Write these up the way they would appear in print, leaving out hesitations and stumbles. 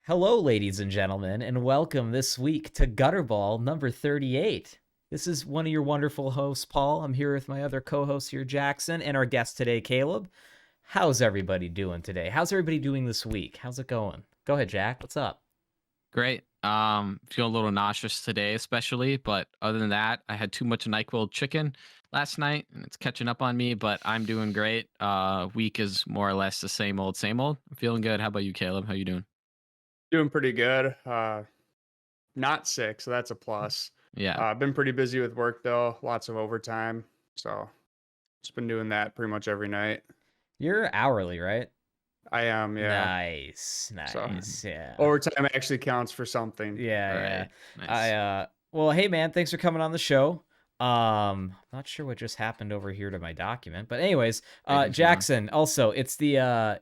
Hello, ladies and gentlemen, and welcome this week to Gutterball number 38. This is one of your wonderful hosts, Paul. I'm here with my other co-host here, Jackson, and our guest today, Caleb. How's everybody doing today? How's everybody doing this week? How's it going? Go ahead, Jack. What's up? Great. Feel a little nauseous today, especially, but other than that, I had too much NyQuil chicken last night, and it's catching up on me. But I'm doing great. Week is more or less the same old, same old. I'm feeling good. How about you, Caleb? How you doing? Doing pretty good. Not sick, so that's a plus. Yeah. I've been pretty busy with work though, lots of overtime. So just been doing that pretty much every night. You're hourly, right? I am, yeah. Nice. So, Yeah. Overtime actually counts for something. Yeah. Nice. Well, hey man, thanks for coming on the show. Not sure what just happened over here to my document, but anyways, Jackson, also it's the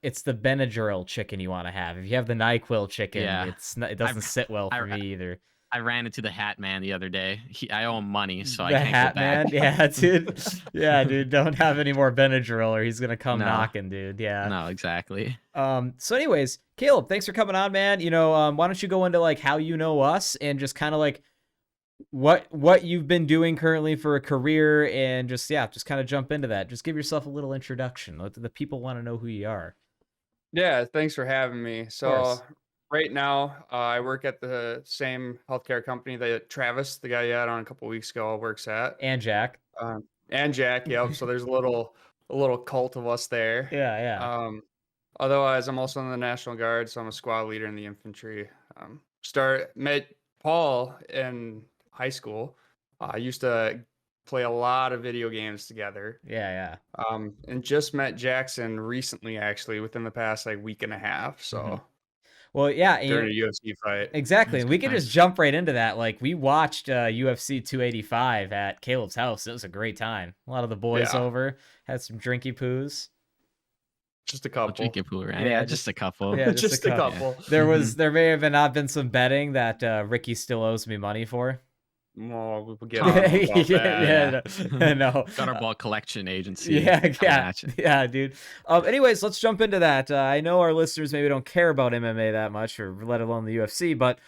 Benadryl chicken you want to have. If you have the NyQuil chicken, it doesn't sit well for me either. I ran into the Hat Man the other day. I owe him money, so The I can't Hat go back. Man, yeah, dude, yeah, dude, don't have any more Benadryl or he's gonna come knocking, dude. Yeah. No, exactly. So anyways, Caleb, thanks for coming on, man. Why don't you go into like how you know us and just kind of like what you've been doing currently for a career and just kind of jump into that. Just give yourself a little introduction. Let the people want to know who you are. Yeah, thanks for having me. So right now, I work at the same healthcare company that Travis, the guy you had on a couple weeks ago, works at. And Jack. Yep. So there's a little cult of us there. Yeah. Otherwise, I'm also in the National Guard, so I'm a squad leader in the infantry. Met Paul in high school. I used to play a lot of video games together. Yeah. And just met Jackson recently, actually, within the past like week and a half. So, well, yeah, during a UFC fight. Exactly. And we could just jump right into that. Like we watched UFC 285 at Caleb's house. It was a great time. A lot of the boys over, had some drinky poos. Just a couple. Drinky poo, right? Yeah, just a couple. Yeah, just a couple. Yeah. There may have not been some betting that Ricky still owes me money for. Well, we'll get on about that. No. Gutterball collection agency. Yeah, dude. Anyways, let's jump into that. I know our listeners maybe don't care about MMA that much, or let alone the UFC, but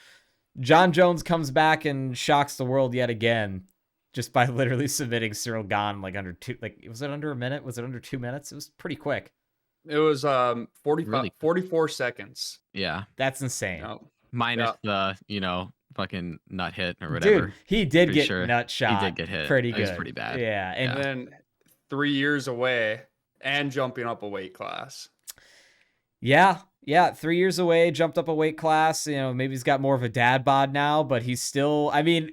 John Jones comes back and shocks the world yet again, just by literally submitting Cyril Gane like under two. Like, was it under a minute? Was it under 2 minutes? It was pretty quick. It was 44 seconds. Yeah, that's insane. Minus the fucking nut hit or whatever. Dude, he did get nut shot. He did get hit. Pretty good. It was pretty bad. Yeah. And then 3 years away and jumping up a weight class. Yeah. 3 years away, jumped up a weight class. Maybe he's got more of a dad bod now, but he's still,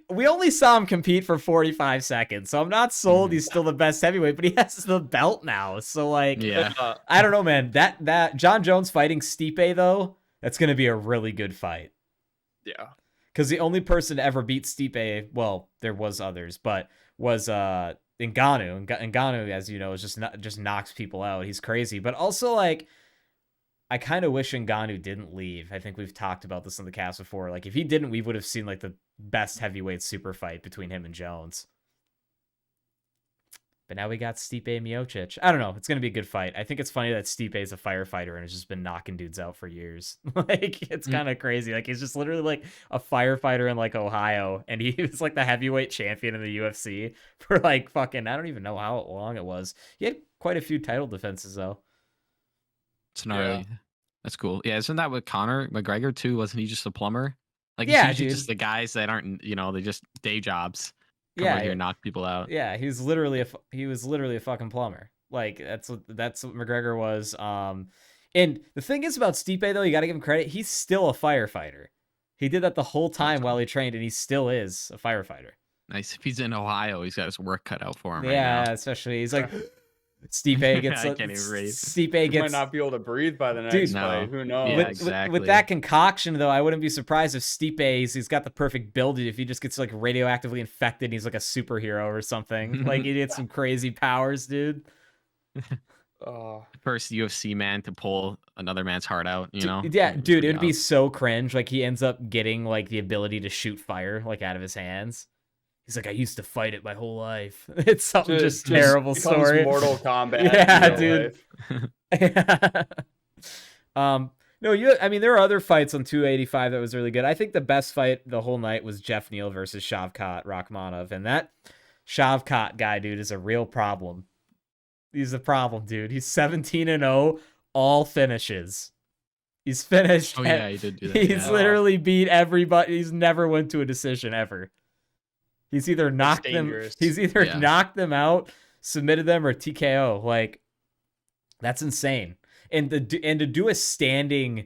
we only saw him compete for 45 seconds. So I'm not sold he's still the best heavyweight, but he has the belt now. So like, I don't know, man. That John Jones fighting Stipe though, that's going to be a really good fight. Yeah. Because the only person to ever beat Stipe, well, there was others, but was Ngannou. Ngannou, as you know, is just knocks people out. He's crazy. But also, like, I kind of wish Ngannou didn't leave. I think we've talked about this on the cast before. Like, if he didn't, we would have seen, like, the best heavyweight super fight between him and Jones. But now we got Stipe Miocic. I don't know. It's going to be a good fight. I think it's funny that Stipe is a firefighter and has just been knocking dudes out for years. Like, it's kind of crazy. Like, he's just literally like a firefighter in like Ohio. And he was like the heavyweight champion in the UFC for like fucking, I don't even know how long it was. He had quite a few title defenses though. It's gnarly. Yeah. That's cool. Yeah. Isn't that with Conor McGregor too? Wasn't he just a plumber? Like, it's usually just the guys that aren't, they just day jobs. Come over here and knock people out. Yeah, he was literally a fucking plumber. Like that's what McGregor was. And the thing is about Stipe though, you got to give him credit. He's still a firefighter. He did that the whole time while he trained, and he still is a firefighter. Nice. If he's in Ohio, he's got his work cut out for him. Yeah, right now. Especially he's like. Stipe gets. I can't even breathe. Stipe gets. Might not be able to breathe by the next fight. Who knows? Yeah, exactly. With that concoction, though, I wouldn't be surprised if Stipe he's got the perfect build. If he just gets like radioactively infected, and he's like a superhero or something. Like he gets some crazy powers, dude. First UFC man to pull another man's heart out. Yeah, dude, it'd be so cringe. Like he ends up getting like the ability to shoot fire like out of his hands. He's like, I used to fight it my whole life. It's something just terrible story. Mortal Kombat. Yeah, dude. No, I mean, there are other fights on 285 that was really good. I think the best fight the whole night was Jeff Neal versus Shavkat Rakhmonov, and that Shavkat guy, dude, is a real problem. He's a problem, dude. He's 17-0, all finishes. He's finished. Oh yeah, he did do that. He's literally beat everybody. He's never went to a decision ever. He's either knocked them. He's either knocked them out, submitted them, or TKO. Like, that's insane. And to do a standing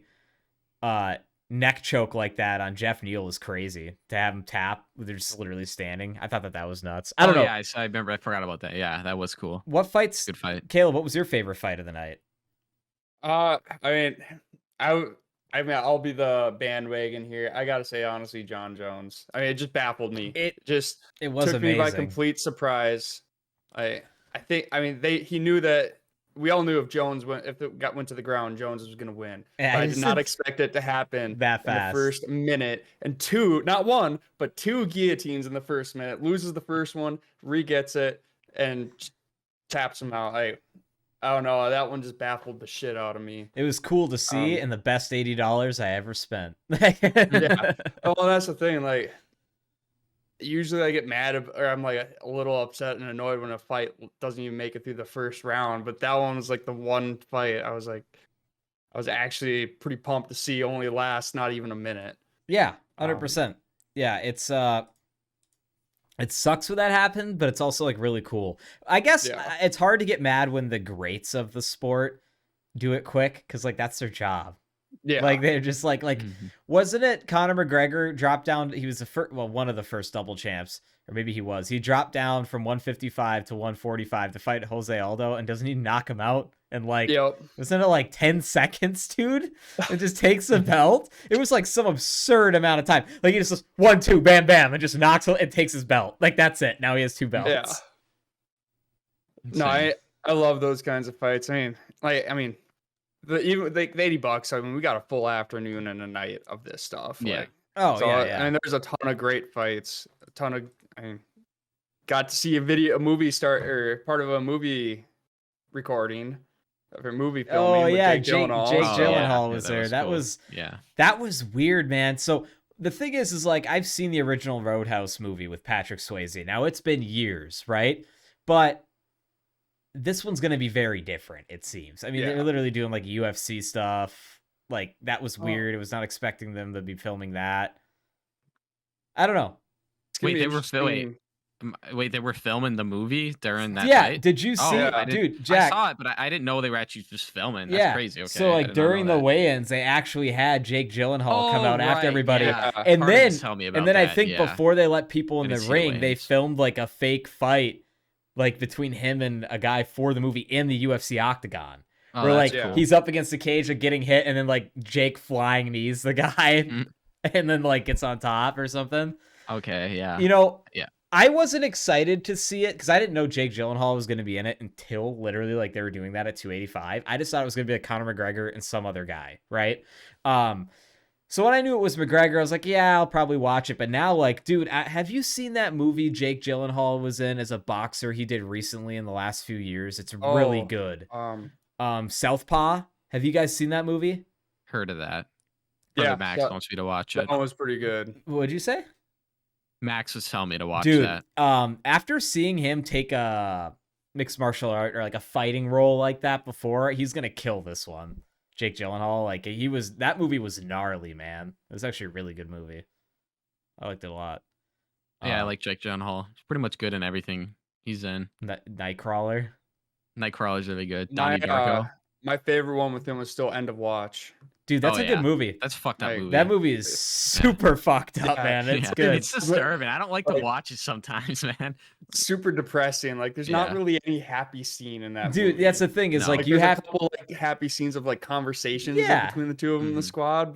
neck choke like that on Jeff Neal is crazy. To have him tap, they're just literally standing. I thought that was nuts. I don't know. Yeah, I remember. I forgot about that. Yeah, that was cool. What fights? Good fight. Caleb, what was your favorite fight of the night? I mean, I'll be the bandwagon here. I gotta say, honestly, John Jones. I mean, it just baffled me. It was took amazing. me by complete surprise. I think. I mean, he knew that. We all knew if Jones went to the ground, Jones was going to win. Yeah, I did not expect it to happen that fast. In the first minute, and not one, but two guillotines in the first minute. Loses the first one, re-gets it, and taps him out. I don't know. That one just baffled the shit out of me. It was cool to see, and the best $80 I ever spent. Yeah. Well, that's the thing. Like, usually I get mad or I'm like a little upset and annoyed when a fight doesn't even make it through the first round. But that one was like the one fight I was actually pretty pumped to see only last not even a minute. Yeah, 100%. Yeah, it sucks when that happened, but it's also like really cool. I guess it's hard to get mad when the greats of the sport do it quick because like that's their job. Yeah, like they're just like wasn't it Conor McGregor dropped down? He was one of the first double champs, or maybe he dropped down from 155 to 145 to fight Jose Aldo, and doesn't he knock him out? And like, wasn't it like 10 seconds, dude? It just takes the belt. It was like some absurd amount of time. Like he just goes 1, 2, bam, bam, and just knocks it and takes his belt. Like that's it. Now he has 2 belts. Yeah. No, I love those kinds of fights. I mean. Even the $80. I mean, we got a full afternoon and a night of this stuff. Yeah. Like, I mean, there's a ton of great fights. I mean, got to see a movie start or part of a movie recording of a movie filming. Oh yeah, Jake Gyllenhaal. Gyllenhaal was there. That cool. was that was weird, man. So the thing is like I've seen the original Roadhouse movie with Patrick Swayze. Now it's been years, right? But this one's going to be very different, it seems. I mean, they're literally doing like UFC stuff. Like that was weird. I was not expecting them to be filming that. I don't know. Wait, they were filming the movie during that fight? Did you see dude, Jack? I saw it, but I didn't know they were actually just filming. That's crazy. Okay. So like during the weigh-ins, they actually had Jake Gyllenhaal come out after everybody. Yeah. And then I think before they let people in the ring, they filmed like a fake fight like between him and a guy for the movie in the UFC octagon. Where like he's up against the cage like getting hit and then like Jake flying knees the guy and then like gets on top or something. Okay, yeah. You know, I wasn't excited to see it because I didn't know Jake Gyllenhaal was going to be in it until literally like they were doing that at 285. I just thought it was going to be like Conor McGregor and some other guy, right? So when I knew it was McGregor, I was like, yeah, I'll probably watch it. But now, like, dude, have you seen that movie Jake Gyllenhaal was in as a boxer he did recently in the last few years? It's really good. Southpaw. Have you guys seen that movie? Heard of that. Max wants me to watch it. That was pretty good. What'd you say? Max was telling me to watch that. After seeing him take a mixed martial art or like a fighting role like that before, he's going to kill this one. Jake Gyllenhaal, like that movie was gnarly, man. It was actually a really good movie. I liked it a lot. Yeah, I like Jake Gyllenhaal. He's pretty much good in everything he's in. Nightcrawler. Nightcrawler's really good. Donnie Darko. My favorite one with him was still End of Watch. Dude, that's a good movie. That's a fucked up movie. That movie is super fucked up, man. It's good. It's disturbing. I don't like to watch it sometimes, man. Super depressing. Like, there's not really any happy scene in that movie. That's the thing is, like, you have a couple like happy scenes of like conversations between the two of them in the squad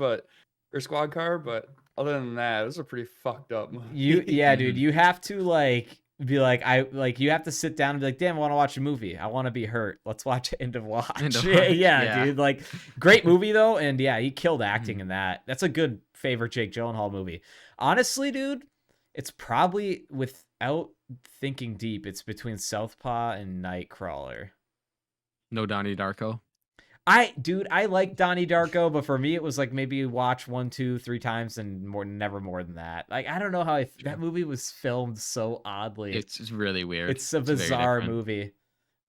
car, but other than that, it was a pretty fucked up movie. Dude, you have to like be like you have to sit down and be like, damn, I want to watch a movie. I want to be hurt. Let's watch End of Watch. Dude. Like, great movie though, and he killed acting in that. That's a good favorite Jake Gyllenhaal movie. Honestly, dude, it's probably, without thinking deep, it's between Southpaw and Nightcrawler. No Donnie Darko. I like Donnie Darko, but for me it was like maybe watch 1, 2, 3 times and never more than that. Like I don't know how that movie was filmed so oddly. It's really weird. It's a bizarre movie.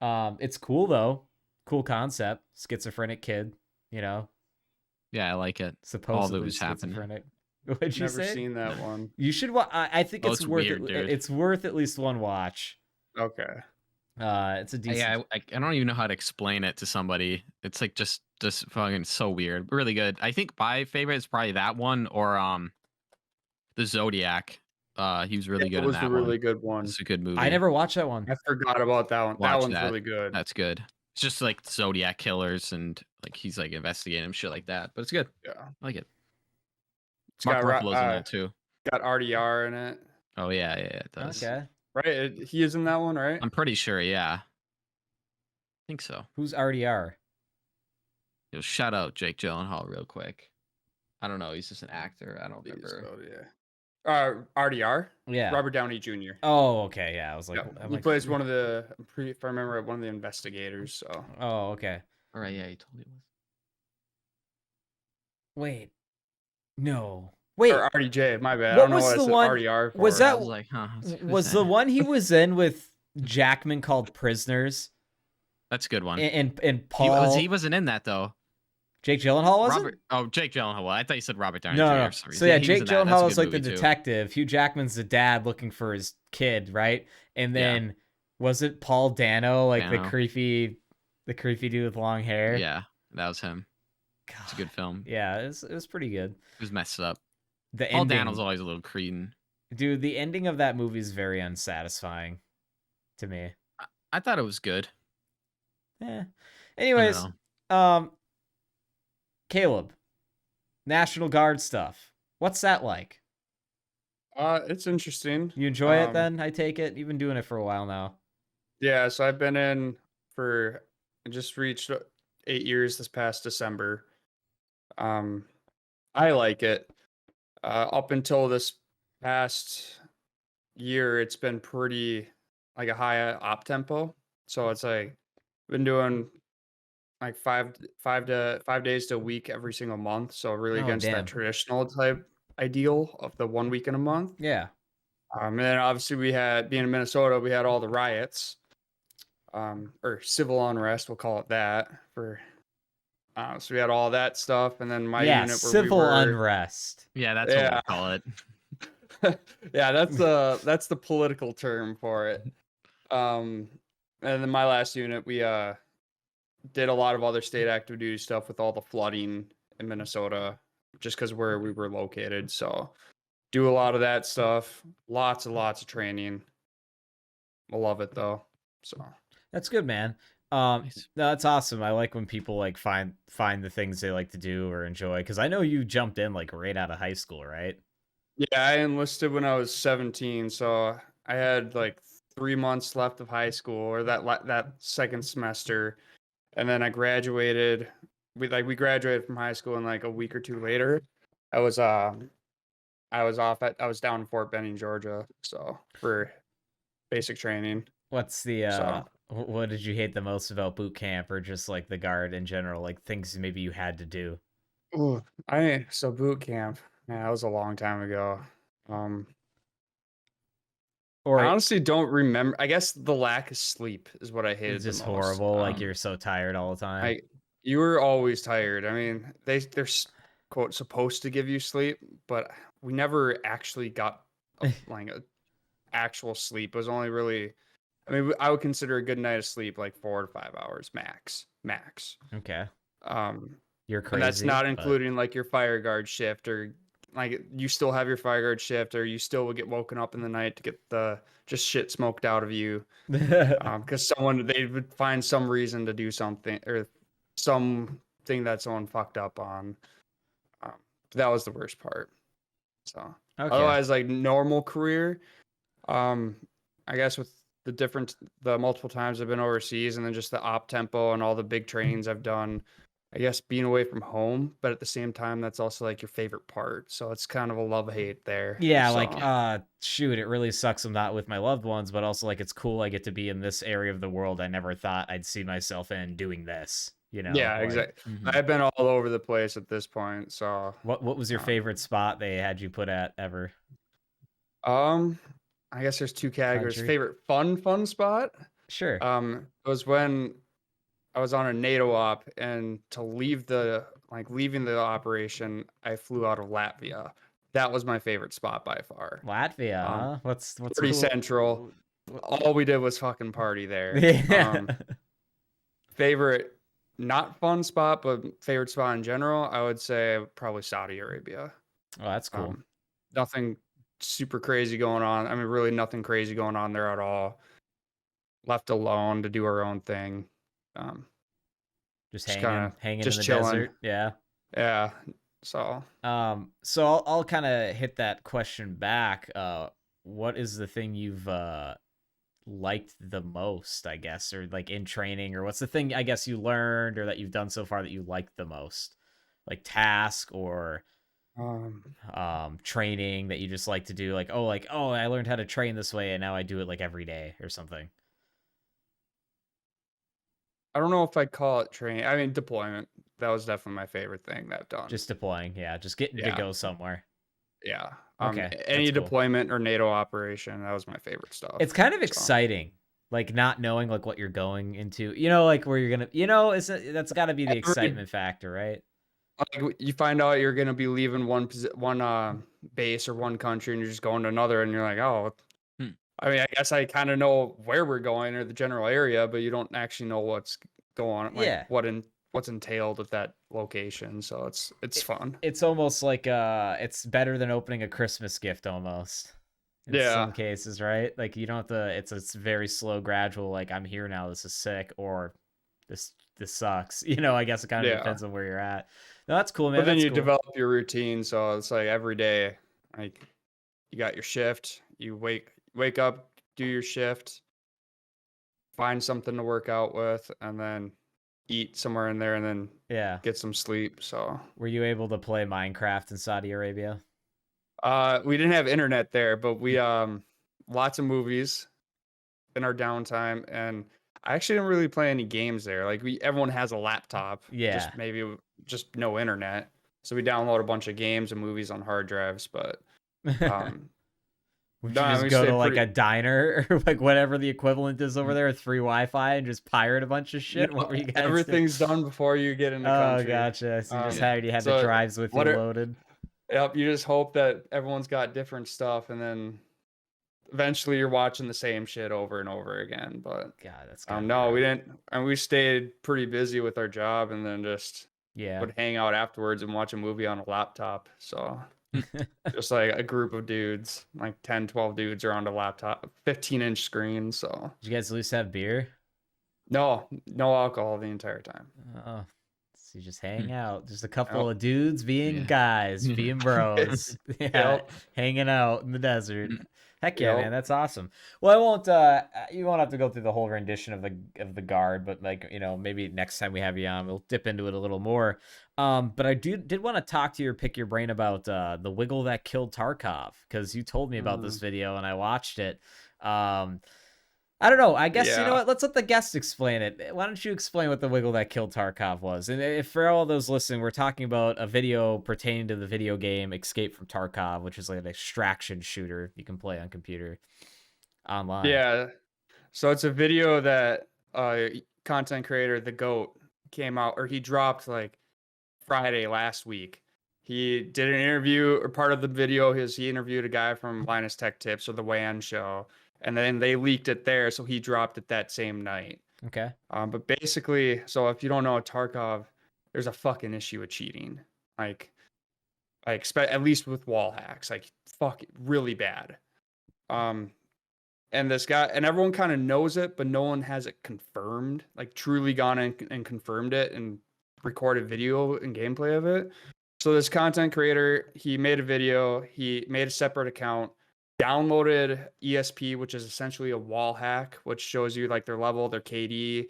It's cool though. Cool concept. Schizophrenic kid, you know. Yeah, I like it. Supposedly all that was happening. Schizophrenic. What'd you say? Never seen that one. You should watch. I think it's worth weird, it. dude. It's worth at least one watch. Okay. It's a decent. Yeah, I don't even know how to explain it to somebody. It's like just fucking so weird. Really good. I think my favorite is probably that one or the Zodiac. He was really good in that one. It was a really good one. It's a good movie. I never watched that one. I forgot about that one. That one's really good. That's good. It's just like Zodiac killers and like he's like investigating shit like that. But it's good. Yeah, I like it. It's Mark got Ruffalo's in that too. Got RDR in it. Oh yeah, it does. Okay. Right, he is in that one, right? I'm pretty sure. Yeah, I think so. Who's RDR? Yo, shout out Jake Gyllenhaal real quick. I don't know. He's just an actor. I don't remember. RDR. Yeah. Robert Downey Jr. Oh, okay. Yeah, I was like, yeah, he plays one of the. If I remember, one of the investigators. So. Oh, okay. All right. Yeah, he told me it was. Wait. No. Wait. Or RDJ. My bad. What I don't was know what the I said one? RDR for. Was that? I was like, huh? Was the one he was in with Jackman called Prisoners? That's a good one. And Paul. He wasn't in that though. Jake Gyllenhaal wasn't? Jake Gyllenhaal. I thought you said Robert Downey Jr. No. So yeah, Jake Gyllenhaal was like the detective. Hugh Jackman's the dad looking for his kid, right? And then was it Paul Dano, like the creepy dude with long hair? Yeah, that was him. God. It's a good film. Yeah, it was pretty good. It was messed up. Paul Dano's always a little cretin. Dude, the ending of that movie is very unsatisfying to me. I thought it was good. Yeah. Anyways, Caleb, National Guard stuff. What's that like? It's interesting. You enjoy it then, I take it? You've been doing it for a while now. Yeah, so I've been in for just reached 8 years this past December. I like it. Up until this past year, it's been pretty like a high op tempo. So it's like been doing like five days to a week every single month. So really against that traditional type ideal of the 1 week in a month. Yeah. And then obviously we had, being in Minnesota, we had all the riots, or civil unrest, we'll call it that. So we had all that stuff, and then my unit where civil unrest. Yeah, that's what we call it. Yeah, that's the political term for it. And then my last unit, we did a lot of other state active duty stuff with all the flooding in Minnesota, just because where we were located. So do a lot of that stuff. Lots and lots of training. I love it though. So that's good, man. No, that's awesome. I like when people like find the things they like to do or enjoy. Because I know you jumped in like right out of high school, right? Yeah, I enlisted when I was 17, so I had like 3 months left of high school, or that second semester, and then I graduated. We graduated from high school, and like a week or two later, I was down in Fort Benning, Georgia, so for basic training. What's the what did you hate the most about boot camp, or just like the Guard in general, like things maybe you had to do? So boot camp, man, that was a long time ago. I honestly don't remember. I guess the lack of sleep is what I hated. It's just the most. horrible. Like you're so tired all the time. You were always tired. I mean, they're quote supposed to give you sleep, but we never actually got like a actual sleep. It was only really, I mean, I would consider a good night of sleep like 4 to 5 hours max. Okay. You're crazy. And that's not including like your fire guard shift, or like you still have your fire guard shift, or you still would get woken up in the night to get the just shit smoked out of you, because they would find some reason to do something, or something that someone fucked up on. That was the worst part. So otherwise, like normal career, I guess with the multiple times I've been overseas, and then just the op tempo and all the big trainings I've done, I guess being away from home, but at the same time, that's also like your favorite part. So it's kind of a love-hate there. Yeah, so. Shoot, it really sucks I'm not with my loved ones, but also like it's cool I get to be in this area of the world I never thought I'd see myself in doing this. you know? Yeah, Like, exactly. Mhm. I've been all over the place at this point. So, what was your um, favorite spot they had you put at ever? um, I guess there's two categories. Country? Favorite fun spot. Sure. It was when I was on a NATO op, and to leaving the operation, I flew out of Latvia. That was my favorite spot by far. Latvia, Um, huh? What's pretty cool? central. All we did was fucking party there. Yeah. Favorite, not fun spot, but favorite spot in general, I would say probably Saudi Arabia. Oh, that's cool. Um, Nothing super crazy going on. I mean, really nothing crazy going on there at all. Left alone to do our own thing. Um, Just just kind of hanging in just the chilling. desert. Yeah. Yeah. So, So I'll kind of hit that question back. What is the thing you've liked the most, I guess, or like in training, or what's the thing I guess you learned or that you've done so far that you liked the most? Like task or um, training that you just like to do, like oh I learned how to train this way and now I do it like every day or something. I don't know if I'd call it training. I mean, deployment. That was definitely my favorite thing that I've done. Just deploying, yeah, just getting to Yeah. go somewhere. Yeah. Okay, Any that's cool. deployment or NATO operation, that was my favorite stuff. It's kind of So, exciting, like not knowing like what you're going into, you know, like where you're gonna, you know, that's got to be the every excitement factor, right? like you find out you're gonna be leaving one base or one country, and you're just going to another, and you're like, oh, Hmm. I mean, I guess I kind of know where we're going or the general area, but you don't actually know what's going on, like Yeah. what's entailed at that location. So it's fun. It's almost like it's better than opening a Christmas gift almost. In Yeah. some cases, right? Like you don't have to, it's very slow, gradual, like I'm here now, this is sick, or this sucks. You know, I guess it kind of Yeah. depends on where you're at. No, that's cool, man. But then That's you cool. develop your routine, so it's like every day, like you got your shift, you wake up, do your shift, find something to work out with, and then eat somewhere in there, and then Yeah. get some sleep. So Were you able to play Minecraft in Saudi Arabia? we didn't have internet there, but we lots of movies in our downtime, and I actually didn't really play any games there. Like everyone has a laptop, Yeah. just maybe just no internet. So we download a bunch of games and movies on hard drives, but Would no, you just we go stayed to like pretty- a diner or like whatever the equivalent is over there with free Wi-Fi and just pirate a bunch of shit? What were you guys doing? Everything's done before you get in the Oh, country. gotcha. So you just Yeah. had the So drives with you what are- loaded. Yep, you just hope that everyone's got different stuff, and then eventually you're watching the same shit over and over again. But God, that's no, we didn't, and we stayed pretty busy with our job, and then just would hang out afterwards and watch a movie on a laptop. So just like a group of dudes, like 10, 12 dudes around a laptop, 15-inch screen. So Did you guys at least have beer? no alcohol the entire time. Oh, so you just hang out. Just a couple of dudes being guys, Yeah. being bros. Yeah, Yep. hanging out in the desert. Heck yeah, Yep. man, that's awesome. Well, I won't. You won't have to go through the whole rendition of the guard, but like maybe next time we have you on, we'll dip into it a little more. But I did want to talk to you or pick your brain about the wiggle that killed Tarkov, because you told me about this video and I watched it. I don't know. I guess you know what? Let's let the guest explain it. Why don't you explain what the wiggle that killed Tarkov was? And if for all those listening, we're talking about a video pertaining to the video game Escape from Tarkov, which is like an extraction shooter you can play on computer online. Yeah. So it's a video that content creator The Goat came out, or he dropped like Friday last week. He did an interview, or part of the video is he interviewed a guy from Linus Tech Tips or the WAN show, and then they leaked it there, so he dropped it that same night. Okay. But basically, so if you don't know Tarkov, there's a fucking issue with cheating. Like I expect, at least with wall hacks, like fuck, really bad. And this guy, and everyone kind of knows it, but no one has it confirmed, like truly gone and confirmed it and recorded video and gameplay of it. So this content creator, he made a video, he made a separate account, downloaded ESP, which is essentially a wall hack, which shows you like their level, their KD.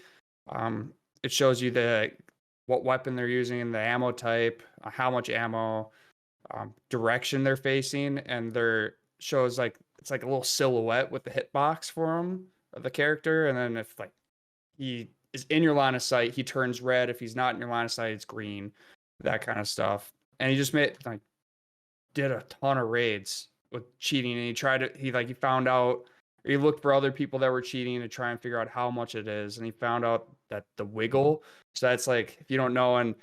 It shows you what weapon they're using, the ammo type, how much ammo, direction they're facing, and shows like it's like a little silhouette with the hitbox for him of the character, and then if like he is in your line of sight, he turns red. If he's not in your line of sight, it's green. That kind of stuff. And he just did a ton of raids with cheating, and he found out, or he looked for other people that were cheating to try and figure out how much it is, and he found out that the wiggle. So that's like, if you don't know, and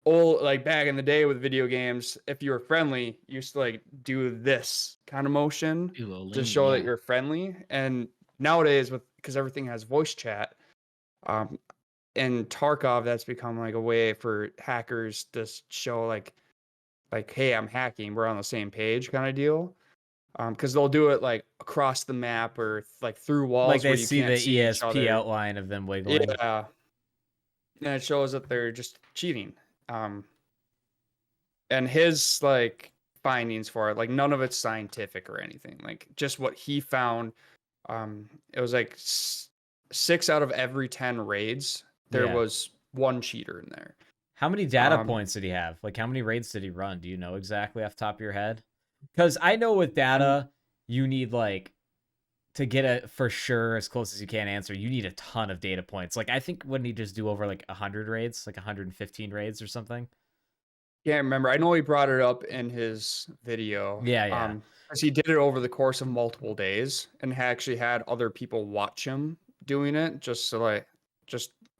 like back in the day with video games, if you were friendly, you used to like do this kind of motion to show that you're friendly. And nowadays, because everything has voice chat, in Tarkov, that's become like a way for hackers to show like, hey, I'm hacking, we're on the same page kind of deal. Because they'll do it like across the map or like through walls, like they where you see can't the see each ESP other. outline of them wiggling. Yeah, and it shows that they're just cheating. And his like findings for it, like none of it's scientific or anything. Like just what he found. It was like 6 out of every 10 raids, there was one cheater in there. How many data points did he have? Like, how many raids did he run? Do you know exactly off the top of your head? Because I know with data, you need like, to get it for sure as close as you can answer, you need a ton of data points. Like, I think, wouldn't he just do over like 100 raids, like 115 raids or something? Can't remember. I know he brought it up in his video. Yeah. Because he did it over the course of multiple days and actually had other people watch him doing it, just so like,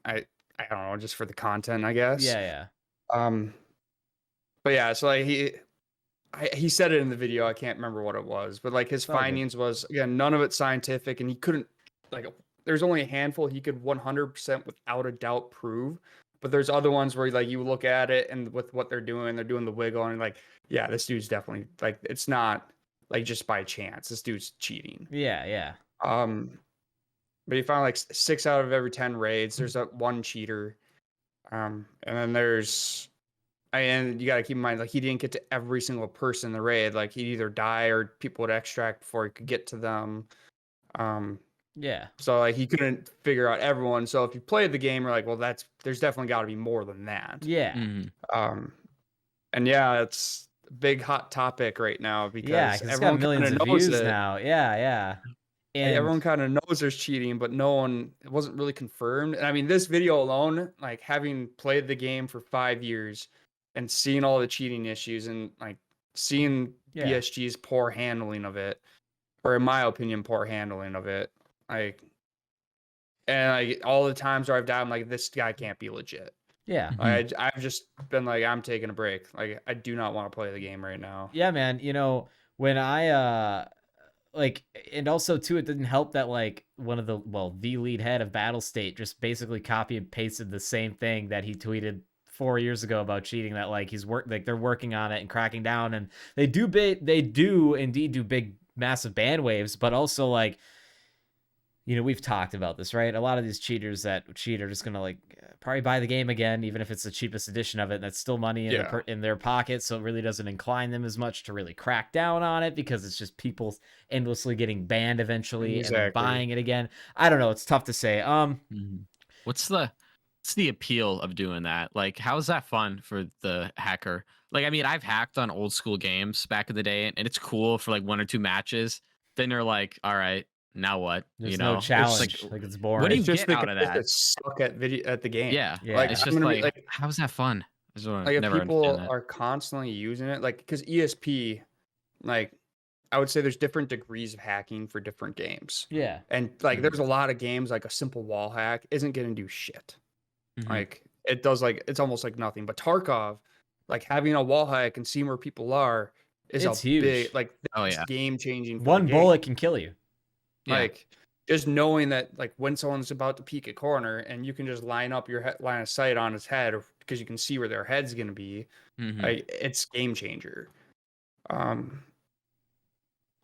I don't know, just for the content, I guess. Yeah. But yeah, so like he said it in the video. I can't remember what it was, but like his findings was, again, none of it scientific, and he couldn't, like, there's only a handful he could 100% without a doubt prove. But there's other ones where like you look at it and with what they're doing the wiggle, and like, yeah, this dude's definitely, like, it's not like just by chance. This dude's cheating. Yeah. But he found like 6 out of every 10 raids. There's that one cheater. And then and you got to keep in mind, like, he didn't get to every single person in the raid. Like, he'd either die or people would extract before he could get to them. Yeah. So like he couldn't figure out everyone. So if you played the game, you're like, well, there's definitely got to be more than that. Yeah. And yeah, it's a big hot topic right now because it's got millions of views now. Yeah. And everyone kind of knows there's cheating, but it wasn't really confirmed. And I mean, this video alone, like, having played the game for 5 years and seeing all the cheating issues and like seeing BSG's poor handling of it, or in my opinion, poor handling of it, all the times where I've died, I'm like, this guy can't be legit. Yeah. I've just been like, I'm taking a break. Like, I do not want to play the game right now. Yeah, man. You know, when I like, and also too, it didn't help that like one of the lead head of Battle State just basically copy and pasted the same thing that he tweeted 4 years ago about cheating, that like they're working on it and cracking down, and they do indeed do big massive ban waves, but also, like, you know, we've talked about this, right? A lot of these cheaters that cheat are just gonna like probably buy the game again, even if it's the cheapest edition of it, and that's still money in their pocket, so it really doesn't incline them as much to really crack down on it, because it's just people endlessly getting banned eventually and then buying it again. I don't know, it's tough to say. What's the appeal of doing that? Like, how is that fun for the hacker? Like, I mean, I've hacked on old school games back in the day, and it's cool for like 1 or 2 matches. Then they're like, all right, now what? There's no challenge. Like, it's boring. What do you just get out of that? Suck at the game. Yeah. Like, it's just like, how's that fun? Like, if people are constantly using it, like, because ESP, like, I would say there's different degrees of hacking for different games. Yeah. And like, there's a lot of games, like a simple wall hack isn't going to do shit. Like, it does, like, it's almost like nothing. But Tarkov, like, having a wall hack and seeing where people are is huge. big, like, game changing. One bullet can kill you. Like, just knowing that, like, when someone's about to peek a corner and you can just line up your line of sight on his head, because you can see where their head's going to be, like, it's game changer. I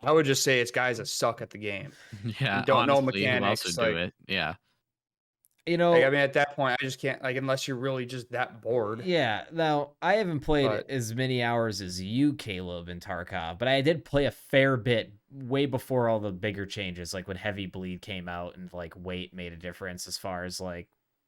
would just say it's guys that suck at the game. Yeah, and don't honestly, know mechanics. Who else would do it? Yeah. You know, like, I mean, at that point, I just can't, like, unless you're really just that bored. Yeah. Now, I haven't played as many hours as you, Caleb, in Tarkov, but I did play a fair bit way before all the bigger changes, like when Heavy Bleed came out and like weight made a difference as far as like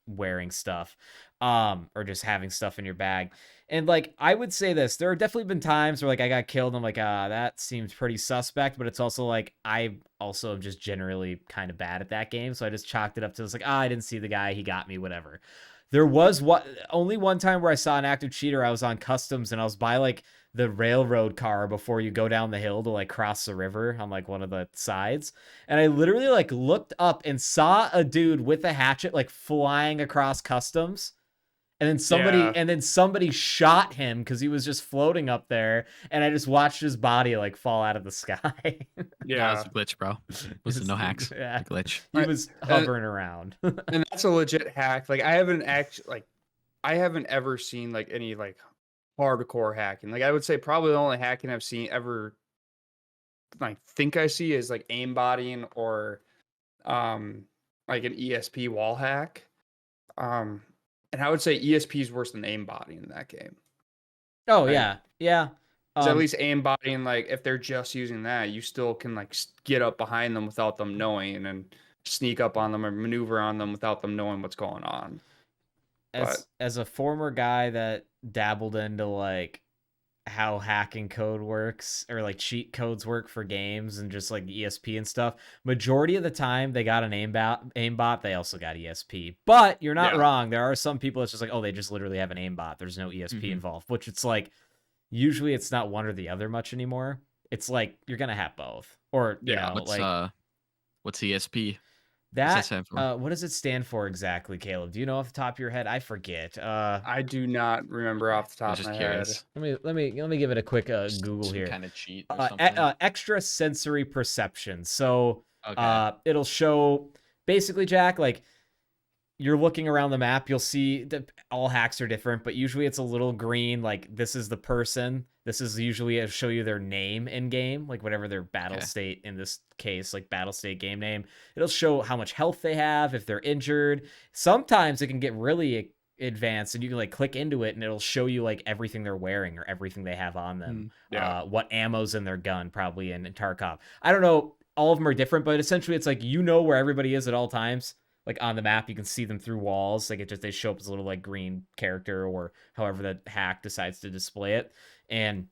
wearing stuff, or just having stuff in your bag. And like, I would say this, there have definitely been times where like I got killed and I'm like, that seems pretty suspect, but it's also like, I also am just generally kind of bad at that game. So I just chalked it up to this, like, I didn't see the guy, he got me, whatever. There was only one time where I saw an active cheater. I was on customs and I was by like the railroad car before you go down the hill to like cross the river on like one of the sides. And I literally like looked up and saw a dude with a hatchet like flying across customs. And then somebody shot him because he was just floating up there, and I just watched his body like fall out of the sky. That was a glitch, bro. Was no hacks? Yeah, a glitch. He was hovering around. And that's a legit hack. Like I haven't ever seen like any like hardcore hacking. Like I would say probably the only hacking I've seen ever, I think I see, is like aimbodying or like an ESP wall hack. And I would say ESP is worse than aimbotting in that game. Oh, yeah. Yeah. So at least aimbodying, like if they're just using that, you still can like get up behind them without them knowing and sneak up on them or maneuver on them without them knowing what's going on. As a former guy that dabbled into like how hacking code works or like cheat codes work for games and just like ESP and stuff, majority of the time they got an aimbot, they also got ESP. But you're not wrong, there are some people that's just like, oh, they just literally have an aimbot, there's no ESP involved, which it's like usually it's not one or the other much anymore. It's like you're gonna have both, or you know, what's ESP? What does it stand for exactly, Caleb? Do you know off the top of your head? I forget. I do not remember off the top of my head. Let me give it a quick Google here. Kind of cheat or something. Extra sensory perception. So it'll show basically, Jack, like you're looking around the map, you'll see that all hacks are different, but usually it's a little green, like this is the person. This is usually it'll show you their name in game, like whatever their battle state, in this case, like battle state game name. It'll show how much health they have, if they're injured. Sometimes it can get really advanced and you can like click into it and it'll show you like everything they're wearing or everything they have on them. What ammo's in their gun, probably in Tarkov. I don't know, all of them are different, but essentially it's like you know where everybody is at all times. Like on the map, you can see them through walls. Like they show up as a little like green character or however the hack decides to display it. And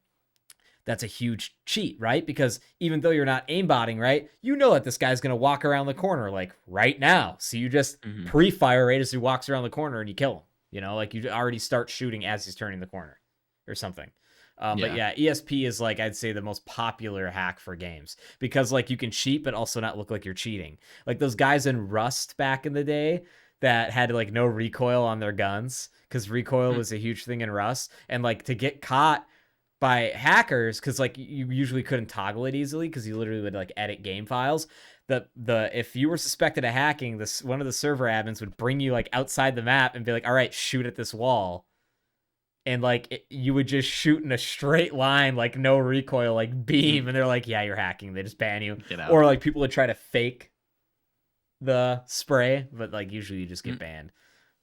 that's a huge cheat, right? Because even though you're not aimbotting, right, you know that this guy's going to walk around the corner like right now. So you just pre-fire right as he walks around the corner and you kill him. You know, like you already start shooting as he's turning the corner or something. But yeah, ESP is like, I'd say the most popular hack for games because like you can cheat, but also not look like you're cheating. Like those guys in Rust back in the day that had like no recoil on their guns because recoil was a huge thing in Rust. And like to get caught by hackers, because like you usually couldn't toggle it easily because you literally would like edit game files. If you were suspected of hacking, one of the server admins would bring you like outside the map and be like, all right, shoot at this wall. And like you would just shoot in a straight line, like no recoil, like beam, and they're like, "Yeah, you're hacking." They just ban you. Or like people would try to fake the spray, but like usually you just get banned.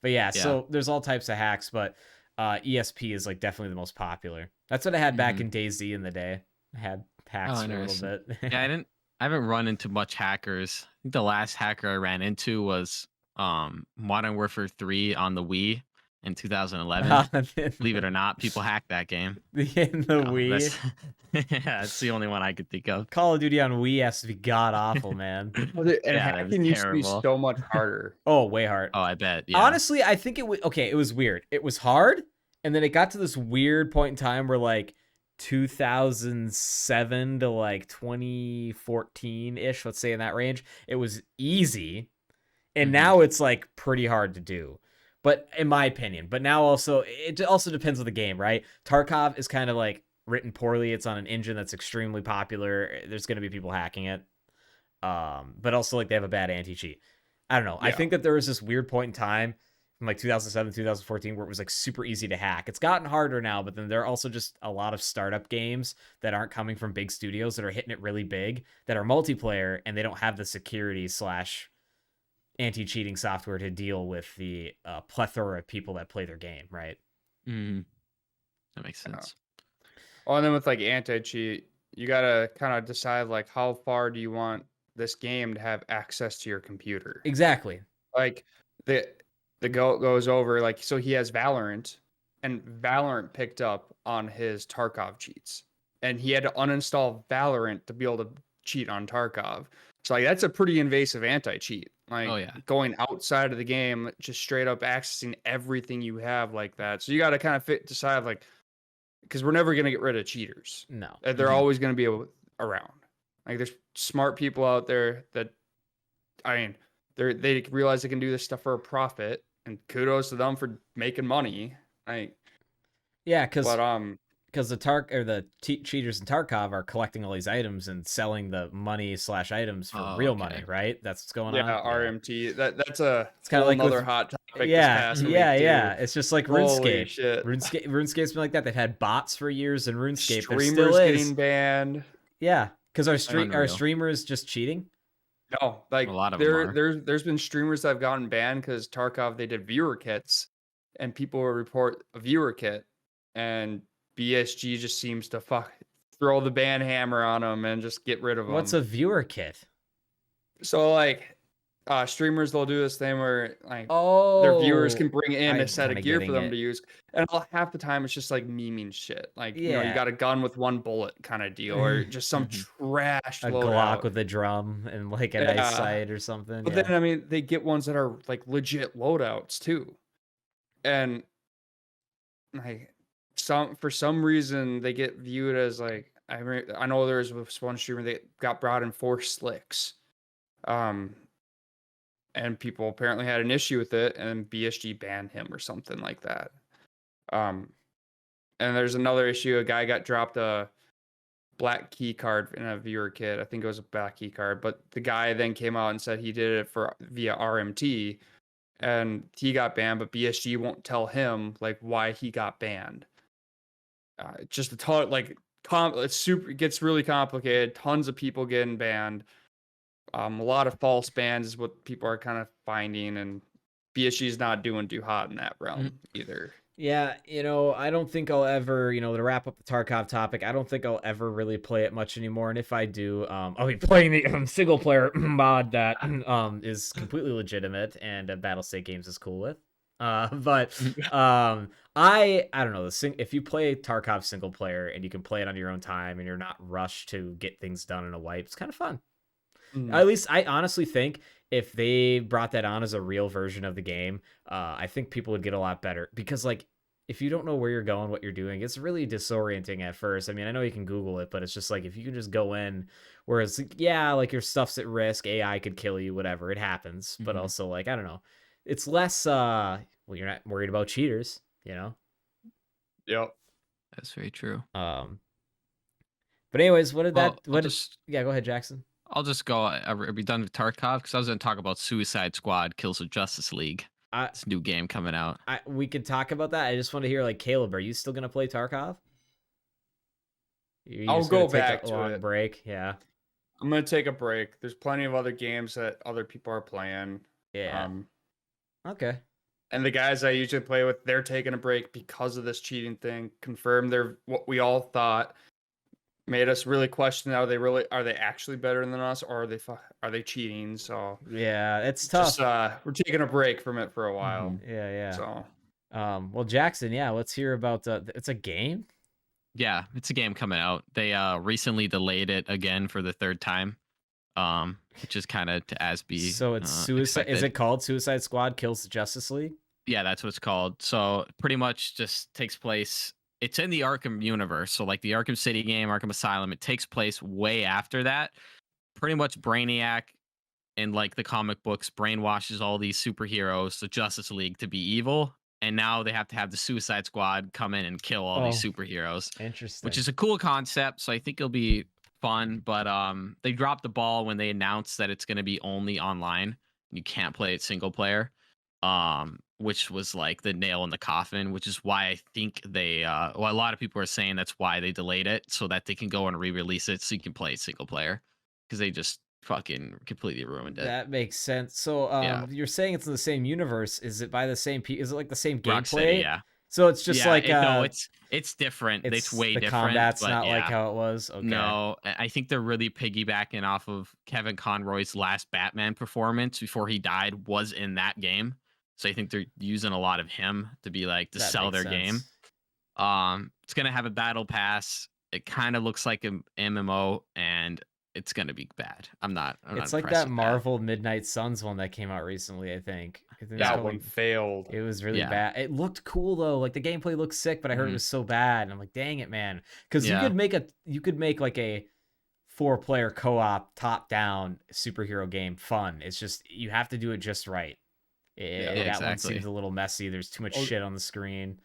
But yeah, so there's all types of hacks, but ESP is like definitely the most popular. That's what I had back in DayZ in the day. I had hacks for a little bit. I haven't run into much hackers. I think the last hacker I ran into was Modern Warfare 3 on the Wii. In 2011, believe it or not, people hacked that game. In the Wii? That's the only one I could think of. Call of Duty on Wii has to be god-awful, man. And hacking used to be so much harder. Oh, way hard. Oh, I bet. Yeah. Honestly, I think it was weird. It was hard, and then it got to this weird point in time where, like, 2007 to, like, 2014-ish, let's say in that range, it was easy, and now it's, like, pretty hard to do. But in my opinion, but now it also depends on the game, right? Tarkov is kind of like written poorly. It's on an engine that's extremely popular. There's going to be people hacking it. But also like they have a bad anti-cheat. I don't know. Yeah. I think that there was this weird point in time from like 2007, 2014 where it was like super easy to hack. It's gotten harder now, but then there are also just a lot of startup games that aren't coming from big studios that are hitting it really big that are multiplayer and they don't have the security / anti-cheating software to deal with the plethora of people that play their game, right? That makes sense. Oh, and then with like anti-cheat, you gotta kind of decide like how far do you want this game to have access to your computer? Exactly. Like the the goat goes over, like, so he has Valorant, and Valorant picked up on his Tarkov cheats, and he had to uninstall Valorant to be able to cheat on Tarkov. So like that's a pretty invasive anti-cheat. Like Oh, yeah. going outside of the game, just straight up accessing everything you have like that. So you got to kind of decide, like, because we're never gonna get rid of cheaters. No. They're always gonna be around. Like there's smart people out there that, I mean, they realize they can do this stuff for a profit, and kudos to them for making money. Like, Yeah, but because the cheaters in Tarkov are collecting all these items and selling the money / items for real money, right? That's what's going on. Yeah, RMT. That's a it's kind of like another hot topic. Yeah, this past week, yeah. It's just like Holy RuneScape. shit. RuneScape's been like that. They've had bots for years in RuneScape. There Streamers still is. getting banned. Yeah, because our Unreal. streamers just cheating. No, like A lot of them are. there's been streamers that have gotten banned because Tarkov, they did viewer kits, and people will report a viewer kit, and BSG just seems to throw the ban hammer on them and just get rid of them. What's a viewer kit? So like streamers, they'll do this thing where like Oh, their viewers can bring in I'm a set of kinda gear for getting them it. to use, and half the time it's just like memeing shit, like you Yeah. got a gun with one bullet kind of deal, or just some trash a loadout. Glock with a drum and like a nice Yeah. sight or something. But Yeah. then I mean, they get ones that are like legit loadouts too, and like for some reason they get viewed as like, I know there was one streamer that got brought in 4 slicks, and people apparently had an issue with it, and BSG banned him or something like that. And there's another issue. A guy got dropped a black key card in a viewer kit. I think it was a black key card, but the guy then came out and said he did it via RMT, and he got banned, but BSG won't tell him like why he got banned. Just a ton, like it gets really complicated. Tons of people getting banned. A lot of false bans is what people are kind of finding, and BSG is not doing too hot in that realm either. Yeah, I don't think I'll ever, to wrap up the Tarkov topic, I don't think I'll ever really play it much anymore. And if I do, I'll be playing the single player mod that is completely legitimate and Battlestate Games is cool with. But I don't know, if you play Tarkov single player and you can play it on your own time and you're not rushed to get things done in a wipe, it's kind of fun. At least I honestly think if they brought that on as a real version of the game, I think people would get a lot better, because like if you don't know where you're going, what you're doing, it's really disorienting at first. I mean, I know you can Google it, but it's just like if you can just go in, whereas yeah, like your stuff's at risk, AI could kill you, whatever, it happens. But also like, I don't know, it's less well, you're not worried about cheaters, Yep. That's very true. But anyways, what did Well, yeah, go ahead, Jackson. I'll just go. Are we done with Tarkov? Because I was going to talk about Suicide Squad Kills of Justice League. It's a new game coming out. We could talk about that. I just want to hear, like, Caleb, are you still going to play Tarkov? I'll go back to a break. Yeah. I'm going to take a break. There's plenty of other games that other people are playing. Yeah. Okay. And the guys I usually play with, they're taking a break because of this cheating thing. Confirmed what we all thought. Made us really question: are they actually better than us, or are they cheating? So yeah, it's tough. We're taking a break from it for a while. Yeah. So, well, Jackson, yeah, let's hear about it's a game. Yeah, it's a game coming out. They recently delayed it again for the 3rd time, which is kind of as be. So it's Suicide. Is it called Suicide Squad Kills the Justice League? Yeah, that's what it's called. So pretty much just takes place. It's in the Arkham universe. So like the Arkham City game, Arkham Asylum, it takes place way after that. Pretty much Brainiac in like the comic books brainwashes all these superheroes, the Justice League, to be evil. And now they have to have the Suicide Squad come in and kill all these superheroes. Interesting. Which is a cool concept. So I think it'll be fun. But they dropped the ball when they announced that it's going to be only online. You can't play it single player. Which was like the nail in the coffin, which is why I think they a lot of people are saying that's why they delayed it, so that they can go and re-release it so you can play single player, because they just fucking completely ruined it. That makes sense. So you're saying it's in the same universe. Is it by the same is it like the same gameplay? Rocksteady, yeah. So it's just like no, it's different. It's way different. Combat's but not like how it was. Okay. No, I think they're really piggybacking off of Kevin Conroy's last Batman performance before he died was in that game. So I think they're using a lot of him to be like to That sell makes their game. sense. It's gonna have a battle pass. It kind of looks like an MMO, and it's gonna be bad. I'm not It's like impressed that with Marvel Midnight Suns one that came out recently, I think. I think it's That called, one like, failed. it was really Yeah. bad. It looked cool though. Like the gameplay looked sick, but I heard it Mhm. was so bad. And I'm like, dang it, man. Because Yeah. you could make like a 4-player co-op top-down superhero game fun. It's just you have to do it just right. Yeah, That one exactly. seems a little messy. There's too much Oh, shit on the screen.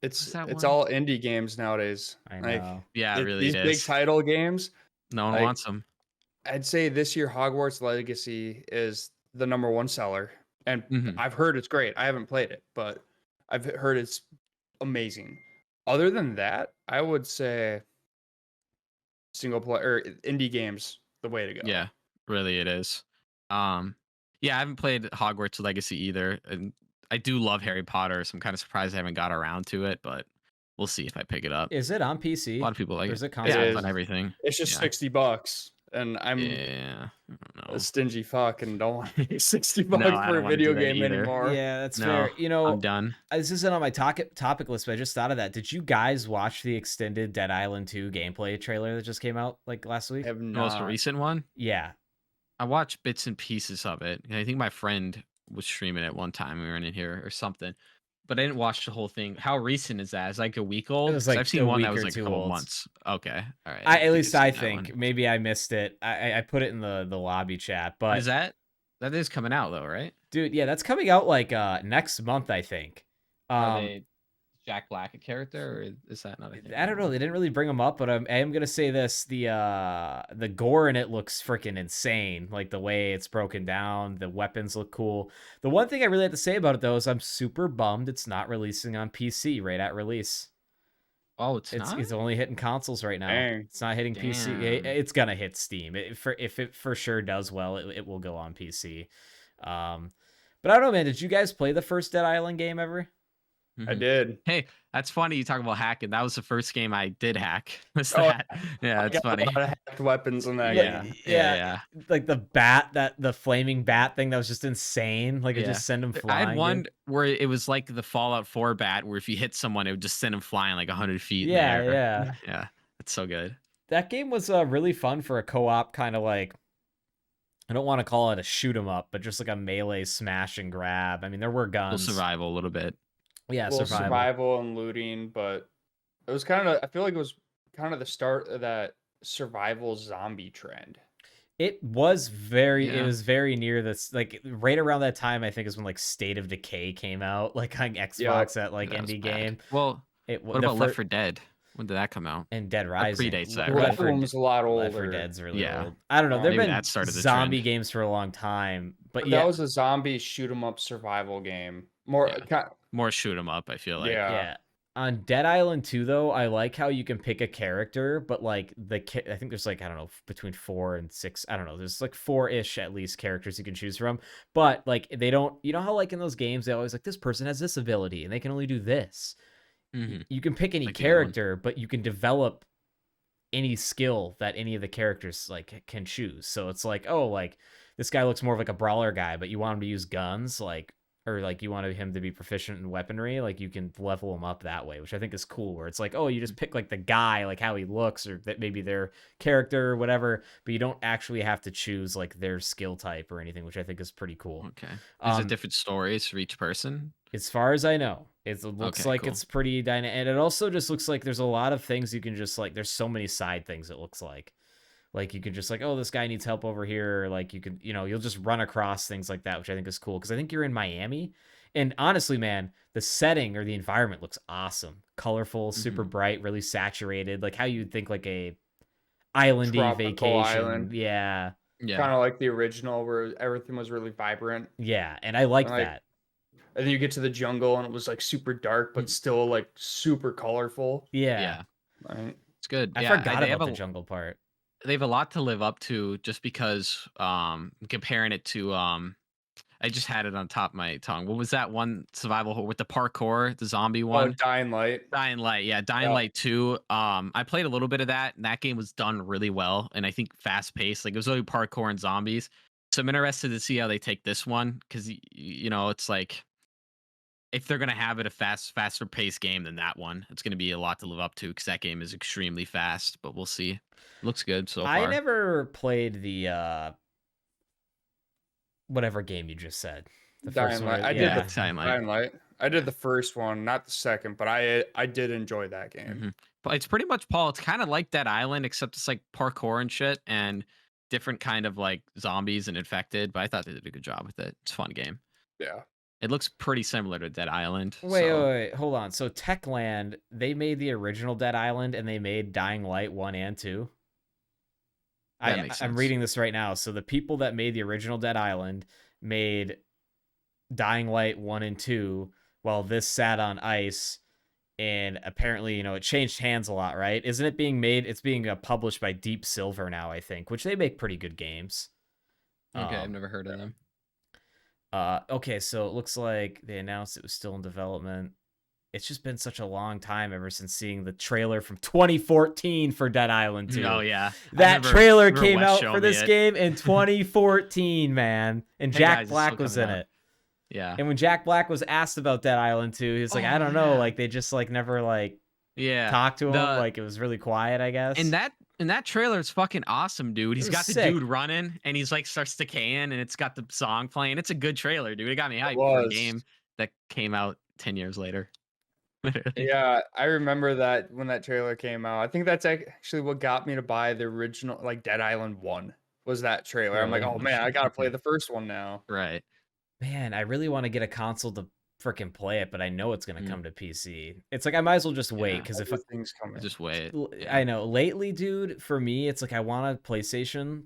It's that it's one? all indie games nowadays. I Like know. Yeah, really these it big is. title games. No one like, wants them. I'd say this year Hogwarts Legacy is the #1 seller, and Mhm. I've heard it's great. I haven't played it, but I've heard it's amazing. Other than that, I would say single player indie games the way to go. Yeah, really it is. Yeah, I haven't played Hogwarts Legacy either, and I do love Harry Potter, so I'm kind of surprised I haven't got around to it, but we'll see if I pick it up. Is it on A PC? lot of people like Or it. is it Yeah, console? it's is. on everything. It's just Yeah. $60, and I'm Yeah, I don't know. a stingy fuck and don't want to pay $60 No, I for don't a wanna video do that game either. anymore. Yeah, that's No, fair. You know, I'm done. this isn't on my topic list, but I just thought of that. Did you guys watch the extended Dead Island 2 gameplay trailer that just came out like last week? I have The most not. recent one? Yeah. I watched bits and pieces of it. And I think my friend was streaming it one time. We were in here or something, but I didn't watch the whole thing. How recent is that? It's like a week old. was 'Cause like I've seen a one that week was or like a two couple old. months. Okay, all right. At least I I've seen that think. one. Maybe I missed it. I put it in the lobby chat, What but is that? That is coming out though, right? dude, yeah, that's coming out like next month, I think. Are they Jack Black a character, or is that not a thing? I don't know. They didn't really bring them up, but I am gonna say this: the gore in it looks freaking insane. Like the way it's broken down, the weapons look cool. The one thing I really have to say about it though is I'm super bummed it's not releasing on PC right at release. Oh, it's not. It's only hitting consoles right now. Dang. It's not hitting PC. Damn. It's gonna hit Steam. If it for sure does well, it will go on PC. But I don't know, man. Did you guys play the first Dead Island game ever? I Mhm. did. Hey, that's funny. You talk about hacking. That was the first game I did hack. Was Oh, that? Yeah, I it's got funny. a lot of hacked weapons in that Yeah, game. yeah. Like the flaming bat thing that was just insane. Like it Yeah. just send him I flying. had one where it was like the Fallout 4 bat, where if you hit someone, it would just send him flying like 100 feet. Yeah, in the air. yeah. Yeah. It's so good. That game was really fun for a co-op kind of like. I don't want to call it a shoot 'em up, but just like a melee smash and grab. I mean, there were Full guns. survival a little bit. Yeah, Well, survival. survival and looting, but it was kind of. I feel like it was kind of the start of that survival zombie trend. It was very. It Yeah. was very near this. Like right around that time, I think is when like State of Decay came out, like on Xbox at like That was indie bad. game. Well, It what about Left 4 Dead? When did that come out? and Dead Rising. predates that, Well, right? that one was a lot Left 4 older. Dead's really Yeah. old. I don't know. There've Maybe been that started the zombie trend. games for a long time, but That yeah, was a zombie shoot 'em up survival game. More, Yeah. More shoot 'em up, I feel like. yeah. On Dead Island 2 though, I like how you can pick a character, but like I think there's like I don't know between 4 and 6. I don't know. There's like 4-ish at least characters you can choose from, but like they don't. You know how like in those games they always like this person has this ability and they can only do this. Mhm. You can pick any Like the other one. character, but you can develop any skill that any of the characters like can choose. So it's like, oh, like this guy looks more of like a brawler guy, but you want him to use guns, like, or like you want him to be proficient in weaponry, like you can level him up that way, which I think is cool. Where it's like, oh, you just pick like the guy, like how he looks, or that maybe their character or whatever, but you don't actually have to choose like their skill type or anything, which I think is pretty cool. Okay. Is it different stories for each person? As far as I know, it looks Okay, like cool. it's pretty dynamic, and it also just looks like there's a lot of things you can just like. There's so many side things. It looks like you can just like, oh, this guy needs help over here. Or like you can, you'll just run across things like that, which I think is cool because I think you're in Miami, and honestly, man, the setting or the environment looks awesome, colorful, super bright, really saturated, like how you'd think like a islandy Tropical vacation. island. Yeah, Yeah. Kind of like the original where everything was really vibrant. yeah, and I like Like- that. And then you get to the jungle and it was like super dark, but still like super colorful. Yeah, Yeah. Right? It's good. I Yeah, forgot they have about the a jungle part. they have a lot to live up to just because comparing it to I just had it on top of my tongue. What was that one survival with the parkour, the zombie Oh, one? Dying Light. Dying Light, yeah, Dying Yeah. Light 2. I played a little bit of that, and that game was done really well, and I think fast paced. Like it was only parkour and zombies, So I'm interested to see how they take this one because it's like if they're gonna have it a faster paced game than that one, it's gonna be a lot to live up to because that game is extremely fast. But we'll see. Looks good so far. I never played the whatever game you just said. The Dying Light. I did Yeah, the Dying Light. Dying Light. I did the first one, not the second, but I did enjoy that game. But it's pretty much, Paul, it's kind of like Dead Island, except it's like parkour and shit and different kind of like zombies and infected. But I thought they did a good job with it. It's a fun game. Yeah. It looks pretty similar to Dead Island. Wait, hold on. So Techland, they made the original Dead Island and they made Dying Light 1 and 2? That makes sense. I'm reading this right now. So the people that made the original Dead Island made Dying Light 1 and 2 while this sat on ice, and apparently, it changed hands a lot, right? Isn't it being made? It's being published by Deep Silver now, I think, which they make pretty good games. Okay, I've never heard of them. Okay, so it looks like they announced it was still in development. It's just been such a long time ever since seeing the trailer from 2014 for Dead Island 2. Oh, yeah. That trailer came out for this game in 2014, man. And Jack Black was in it. Yeah. And when Jack Black was asked about Dead Island 2, he was like, I don't know. Like, they just, like, never, like, talked to him. Like, it was really quiet, I guess. And that trailer is fucking awesome, dude. He's got the sick. dude running, and he's, like, starts decaying, and it's got the song playing. It's a good trailer, dude. It got me hyped for a game that came out 10 years later. Yeah, I remember that when that trailer came out. I think that's actually what got me to buy the original, like, Dead Island 1, was that trailer. I'm like, oh, man, I gotta play the first one now. Right. Man, I really want to get a console to freaking play it, but I know it's going to come to PC. It's like I might as well just wait because if things coming, just wait. I know lately, dude. For me, it's like I want a PlayStation,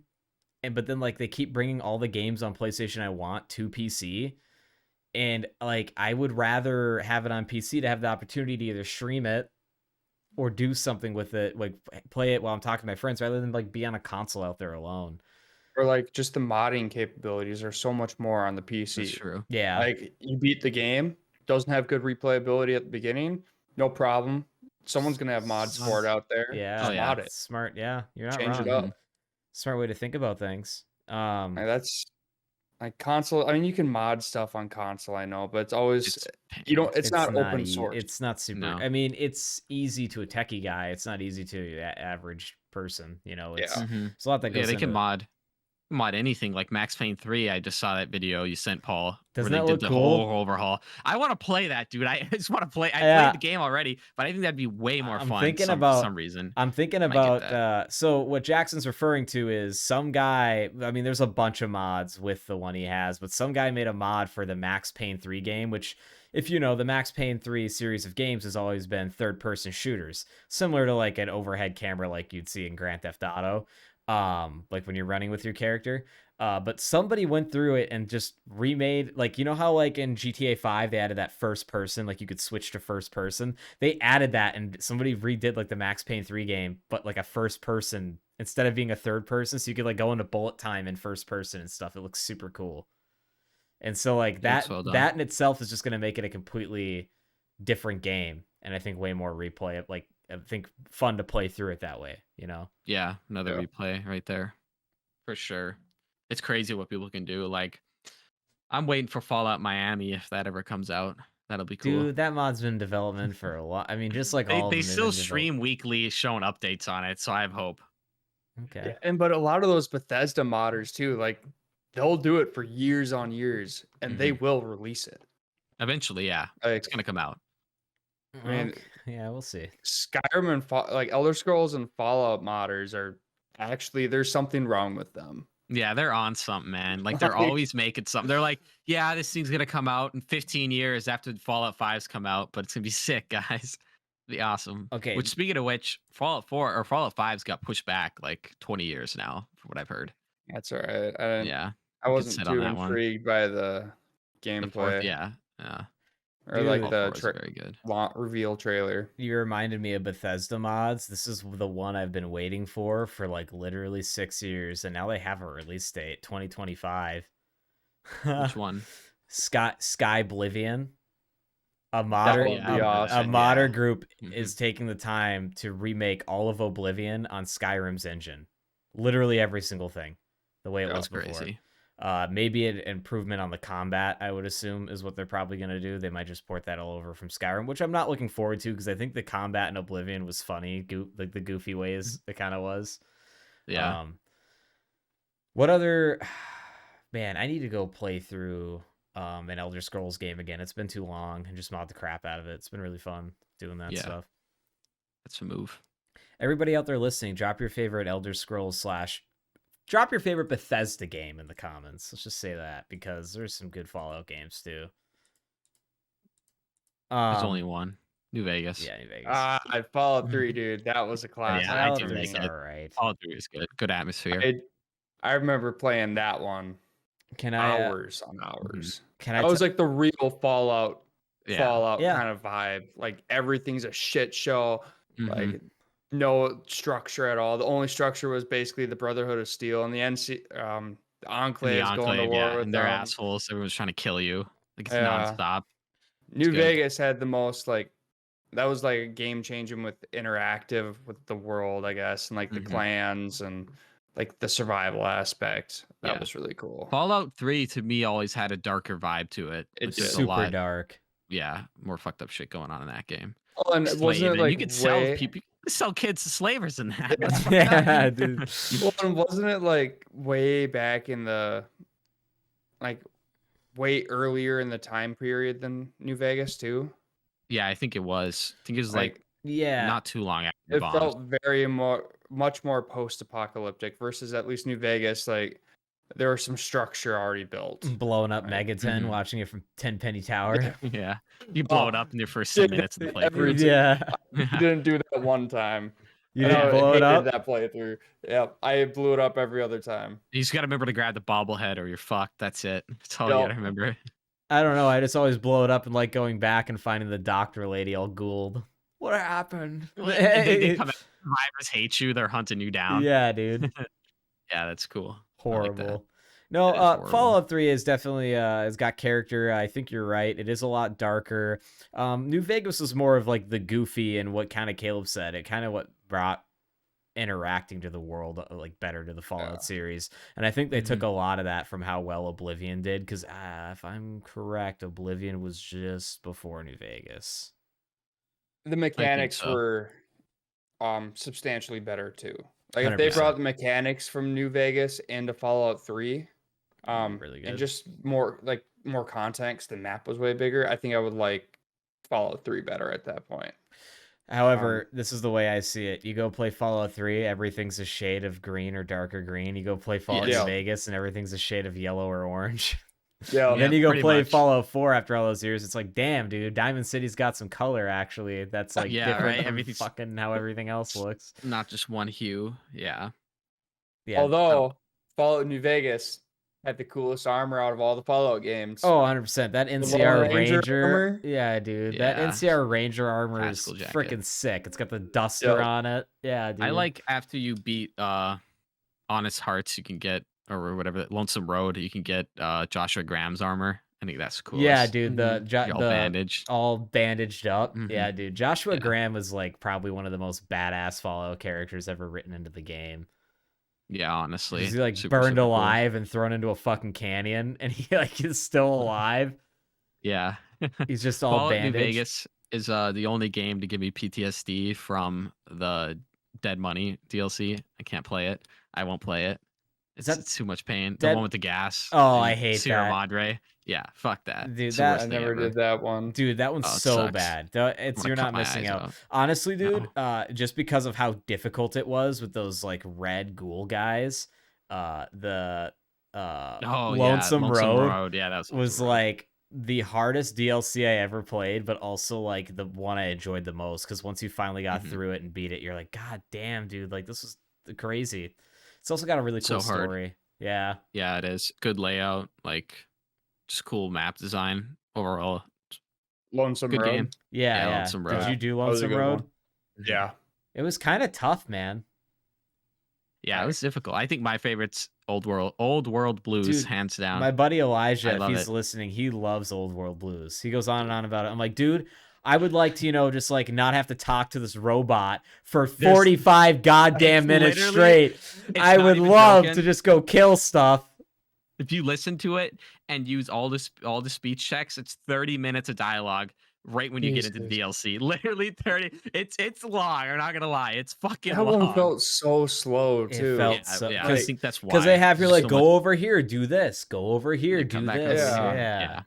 but then like they keep bringing all the games on PlayStation I want to PC, and like I would rather have it on PC to have the opportunity to either stream it or do something with it, like play it while I'm talking to my friends, rather than like be on a console out there alone. Or like just the modding capabilities are so much more on the PC. That's true. Yeah. Like you beat the game, doesn't have good replayability at the beginning, no problem. Someone's gonna have mods for it out there. Yeah. Just mod it. Smart. Yeah. You're not Change wrong. it up. Smart way to think about things. Like that's like console. I mean, you can mod stuff on console, I know, but it's always it's not open source. It's not super. No. I mean, it's easy to a techie guy. It's not easy to an average person. It's a lot that goes. Yeah, they can mod anything like Max Payne 3. I just saw that video you sent, Paul. Doesn't where that they look did the cool? whole overhaul. I want to play that, dude. I just want to play. I played the game already, but I think that'd be way more fun. For some reason. I'm thinking about. So what Jackson's referring to is some guy. I mean, there's a bunch of mods with the one he has, but some guy made a mod for the Max Payne 3 game, which, if you know, the Max Payne 3 series of games has always been third-person shooters, similar to like an overhead camera like you'd see in Grand Theft Auto, like when you're running with your character. But somebody went through it and just remade, like, you know how like in GTA 5 they added that first person, like you could switch to first person. They added that, and somebody redid like the Max Payne 3 game, but like a first person instead of being a third person, so you could like go into bullet time in first person and stuff. It looks super cool. And so like that in itself is just going to make it a completely different game, and I think way more replay. Like I think fun to play through it that way, Yeah, another replay right there, for sure. It's crazy what people can do. Like, I'm waiting for Fallout Miami if that ever comes out. That'll be cool. Dude, that mod's been in development for a lot. I mean, just like they still stream weekly, showing updates on it, so I have hope. Okay. Yeah, but a lot of those Bethesda modders too, like they'll do it for years on years, and they will release it eventually. Yeah, it's gonna come out. I mean, yeah, we'll see. Skyrim and like Elder Scrolls and Fallout modders are actually, there's something wrong with them. Yeah, they're on something, man. Like they're always making something. They're like, yeah, this thing's gonna come out in 15 years after Fallout 5's come out, but it's gonna be sick, guys. It'll be awesome. Okay. Which, speaking of which, Fallout 4 or Fallout 5's got pushed back like 20 years now, from what I've heard. That's all right. I wasn't too intrigued by the gameplay. Yeah. Or like the very good reveal trailer. You reminded me of Bethesda mods. This is the one I've been waiting for like literally 6 years, and now they have a release date, 2025. Which one? Sky Oblivion. A modder group is taking the time to remake all of Oblivion on Skyrim's engine. Literally every single thing, the way it was before. Crazy. Maybe an improvement on the combat, I would assume, is what they're probably going to do. They might just port that all over from Skyrim, which I'm not looking forward to because I think the combat in Oblivion was funny, like the goofy ways it kind of was. Yeah. What other... Man, I need to go play through an Elder Scrolls game again. It's been too long and just mod the crap out of it. It's been really fun doing that stuff. That's a move. Everybody out there listening, drop your favorite Elder Scrolls / drop your favorite Bethesda game in the comments. Let's just say that because there's some good Fallout games too. There's only one. New Vegas. Yeah, New Vegas. Fallout 3, dude. That was a classic. Yeah, Fallout 3 is all right. Fallout 3 is good. Good atmosphere. I remember playing that one. Hours on hours. That was like the real Fallout kind of vibe. Like everything's a shit show. Like no structure at all. The only structure was basically the Brotherhood of Steel and the Enclave's going to war with and they're assholes. Everyone's trying to kill you. Like it's nonstop. New Vegas had the most that was like a game changing with interactive with the world, I guess, and like the clans and like the survival aspect. That was really cool. Fallout 3 to me always had a darker vibe to it. It's super dark. Yeah, more fucked up shit going on in that game. Oh, and wasn't it like you could sell people, you could sell kids to slavers in that. Yeah, dude. Well, and wasn't it like way back in the way earlier in the time period than New Vegas too? Yeah, I think it was. I think it was like not too long after the it bombs. felt much more post-apocalyptic versus at least New Vegas. Like there was some structure already built. Blowing up Megaton, watching it from 10 Penny Tower. Yeah, you blow it up in your first 10 minutes of the playthrough. You didn't do that one time. You didn't blow it up? That playthrough. Yeah, I blew it up every other time. You just gotta remember to grab the bobblehead or you're fucked. That's it. That's all you gotta remember. I don't know. I just always blow it up and like going back and finding the doctor lady all ghouled. What happened? They come out, survivors hate you. They're hunting you down. Yeah, dude. Yeah, that's cool. Horrible. Like no, Fallout 3 is definitely has got character. I think you're right. It is a lot darker. New Vegas was more of like the goofy and what kind of Caleb said. It kind of what brought interacting to the world like better to the Fallout series. And I think they took a lot of that from how well Oblivion did. Because if I'm correct, Oblivion was just before New Vegas. The mechanics were substantially better too. Like if they brought the mechanics from New Vegas into Fallout 3, really good. And just more context, the map was way bigger. I think I would like Fallout 3 better at that point. However, this is the way I see it. You go play Fallout 3, everything's a shade of green or darker green. You go play Fallout New Vegas, and everything's a shade of yellow or orange. Yeah. Then you go play Fallout 4 after all those years. It's like, damn, dude, Diamond City's got some color, actually. That's like different from fucking how everything else looks. Not just one hue. Yeah. Although, Fallout New Vegas had the coolest armor out of all the Fallout games. Oh, 100%. That NCR Ranger armor. Yeah, dude. Yeah. That NCR Ranger armor is Tactical jacket. freaking sick. It's got the duster on it. Yeah, dude. I like after you beat Honest Hearts, you can get, or whatever, Lonesome Road, you can get Joshua Graham's armor. I think that's cool. Yeah, dude. All bandaged up. Yeah, dude. Joshua Graham was like probably one of the most badass Fallout characters ever written into the game. Yeah, honestly. He's like burned alive and thrown into a fucking canyon, and he like is still alive. Yeah. He's just all bandaged. New Vegas is the only game to give me PTSD from the Dead Money DLC. I can't play it. I won't play it. It's too much pain. The one with the gas. Oh, I hate Sierra that. Madre. Yeah, fuck that. Dude, I never did that one. Dude, that one's so bad. You're not missing out. Honestly, dude, just because of how difficult it was with those like red ghoul guys, Lonesome Road yeah, was like the hardest DLC I ever played, but also like the one I enjoyed the most because once you finally got through it and beat it, you're like, God damn, dude, like this was crazy. It's also got a really cool story. Yeah. Yeah, it is. Good layout, like just cool map design overall. Lonesome Good Road. game. Yeah. Lonesome Road. Did you do Lonesome Road? One. Yeah. It was kind of tough, man. Yeah, it was difficult. I think my favorite's Old World Blues, dude, hands down. My buddy Elijah, if he's listening, he loves Old World Blues. He goes on and on about it. I'm like, dude, I would like to, just like not have to talk to this robot for 45 goddamn minutes straight. I would love to just go kill stuff. if you listen to it and use all the speech checks, it's 30 minutes of dialogue right when you get into the DLC. Literally 30. It's long. I'm not gonna lie. It's fucking That long. one felt so slow It too. felt Yeah, so yeah. I because think that's why. because they have you There's like so go much- over here, do this, go over here, then do come back over this. here. Yeah.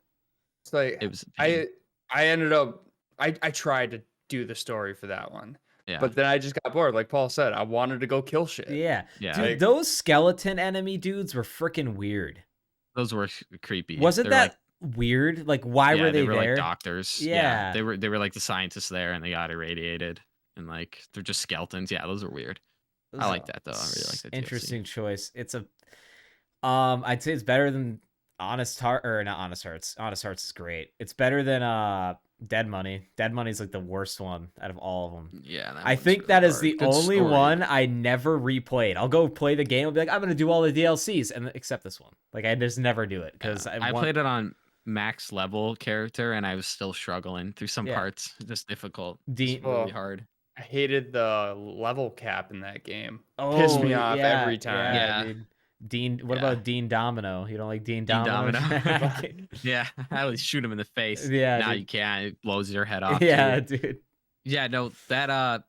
It's like It was a pain. I ended up I tried to do the story for that one. Yeah. But then I just got bored. Like Paul said, I wanted to go kill shit. Yeah. Yeah. Dude, Like- those skeleton enemy dudes were freaking weird. Those were creepy. Wasn't They were that weird? Like, why yeah, were they were there? like doctors. Yeah. They were like the scientists there and they got irradiated and like they're just skeletons. Yeah, those are weird. I like that though. I really like that. DLC. Interesting choice. It's a I'd say it's better than Honest Heart, or not Honest Hearts. Honest Hearts is great. It's better than Dead Money. Dead Money's like the worst one out of all of them. Yeah, that I one's think really that is hard. the Good only story. one I never replayed. I'll go play the game. I'll be like, I'm gonna do all the DLCs, and except this one. Like I just never do it because I played it on max level character and I was still struggling through some Yeah. parts. Just difficult. Dean- It's really hard. I hated the level cap in that game. Oh, Pissed me off yeah, every time. Yeah. dude. Dean, what Yeah. about Dean Domino? You don't like Dean Dean Domino? Yeah, I always shoot him in the face. Yeah, now dude. you can't. It blows your head off. Yeah, too. dude. Yeah, no, that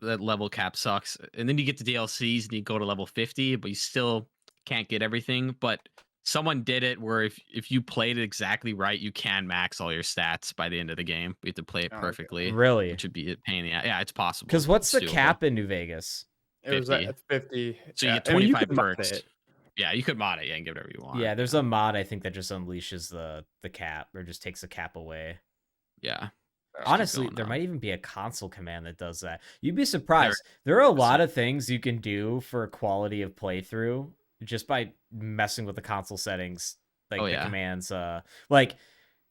level cap sucks. And then you get to DLCs and you go to level 50, but you still can't get everything. But someone did it where if you played it exactly right, you can max all your stats by the end of the game. You have to play it Oh, okay. perfectly, Really? which would be a pain in the ass. Yeah, it's possible. Because what's It's the doable. cap in New Vegas? It was 50. at 50. So you Yeah, get I mean, 25 could mod perks. it. Yeah, you could mod it, and give whatever you want. Yeah, there's a mod I think that just unleashes the cap or just takes the cap away. Yeah. Honestly, going there on. might even be a console command that does that. You'd be surprised. There are a lot of things you can do for quality of playthrough just by messing with the console settings, like Oh, the yeah. commands. Like,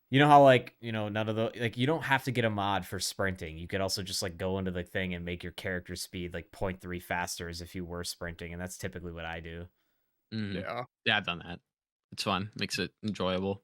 you know how none of the you don't have to get a mod for sprinting. You could also just like go into the thing and make your character speed like 0.3 faster as if you were sprinting, and that's typically what I do. Mhm. Yeah. Yeah, I've done that. It's fun. Makes it enjoyable.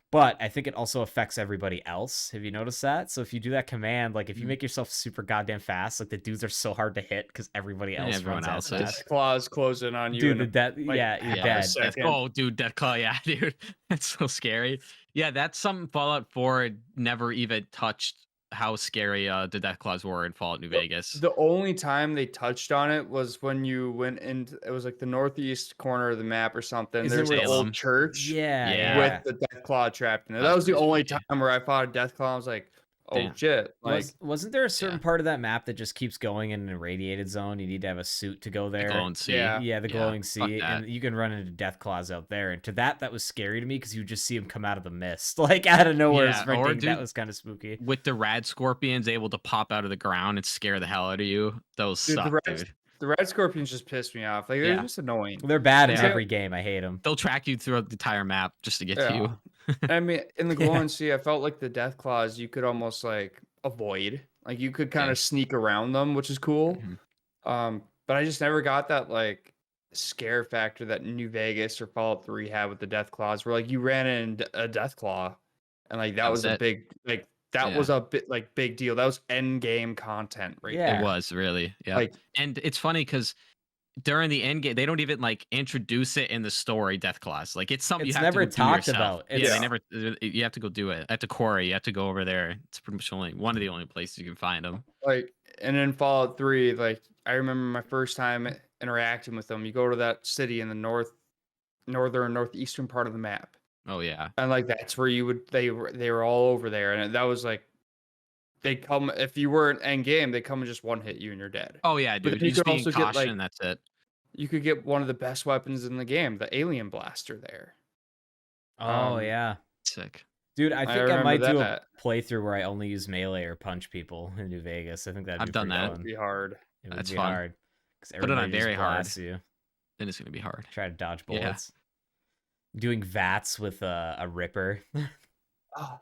But I think it also affects everybody else. Have you noticed that? So if you do that command, like if you Mhm. make yourself super goddamn fast, like the dudes are so hard to hit because everybody else everyone runs else as is. fast. Claws closing on you. Dude, in the a- death, like, yeah, you're half a dead. sec. Death, Second. oh, dude, Death Claw, yeah, dude. That's so scary. Yeah, that's something Fallout 4 never even touched how scary the Death Claws were in Fallout New Vegas. The only time they touched on it was when you went into it was like the northeast corner of the map or something. Is it There's where an Salem? old church Yeah, Yeah. with the Death Claw trapped in it. That That's was the pretty only spooky. time where I fought a Death Claw. I was like, oh Damn. shit. Like Wasn't there a certain Yeah. part of that map that just keeps going in an irradiated zone? You need to have a suit to go there. Glowing sea. Yeah. Yeah, the Yeah, glowing fuck sea, that. and you can run into death claws out there. And to that was scary to me because you just see him come out of the mist, like out of nowhere, Yeah, or sprinting. That dude- was kind of spooky. With the rad scorpions able to pop out of the ground and scare the hell out of you. Those Dude, suck, the dude. red scorpions just pissed me off. Like they're Yeah. just annoying. They're bad in Yeah. every game. I hate them. They'll track you throughout the entire map just to get to Yeah. you. I mean, in the Yeah. glowing sea, I felt like the Death Claws you could almost like avoid. Like you could kind Yeah. of sneak around them, which is cool. Mhm. But I just never got that like scare factor that New Vegas or Fallout 3 had with the Death Claws, where like you ran in a Death Claw, and like that was a it. big like that Yeah. was a bit like big deal. That was end game content, right? Yeah. It was really, yeah. Like And it's funny because during the end game, they don't even like introduce it in the story. Death Claws, like it's something It's you have never to go talked do yourself. about. Yeah, It's- they never. You have to go do it at the quarry. You have to go over there. It's pretty much only one of the only places you can find them. like and in Fallout 3, like I remember my first time interacting with them. You go to that city in the northeastern part of the map. Oh yeah, And like that's where you would they were all over there, and that was like they come if you weren't end game, they come and just one hit you and you're dead. oh yeah, But dude. then You you just could be in also get, caution. like- And that's it. You could get one of the best weapons in the game, the alien blaster there. Oh yeah, Sick. dude. I think I remember might do a that. playthrough where I only use melee or punch people in New Vegas. I think that'd I've be done pretty that. fun. It'd be hard. It would That's be fun. hard. 'Cause Put it on everybody just very hard. blasts you. Then it's gonna be hard. Try to dodge Yeah. bullets. Doing VATS with a ripper. Oh.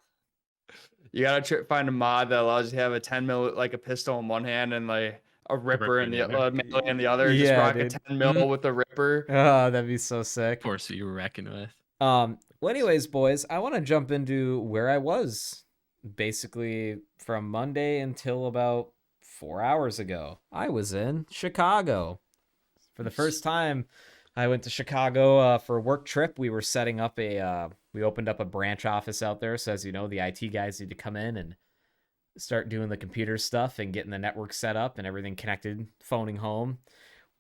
You gotta find a mod that allows you to have a 10 mil like a pistol in one hand and like a ripper in the melee in the other. Just Yeah, rock dude. a 10 mil with the ripper. Oh, that'd be so sick. Of course, who you were reckoning with. Well, anyways, boys, I want to jump into where I was basically from Monday until about 4 hours ago. I was in Chicago for the first time I went to Chicago for a work trip. We were setting up we opened up a branch office out there. So as you know, the IT guys need to come in and start doing the computer stuff and getting the network set up and everything connected, phoning home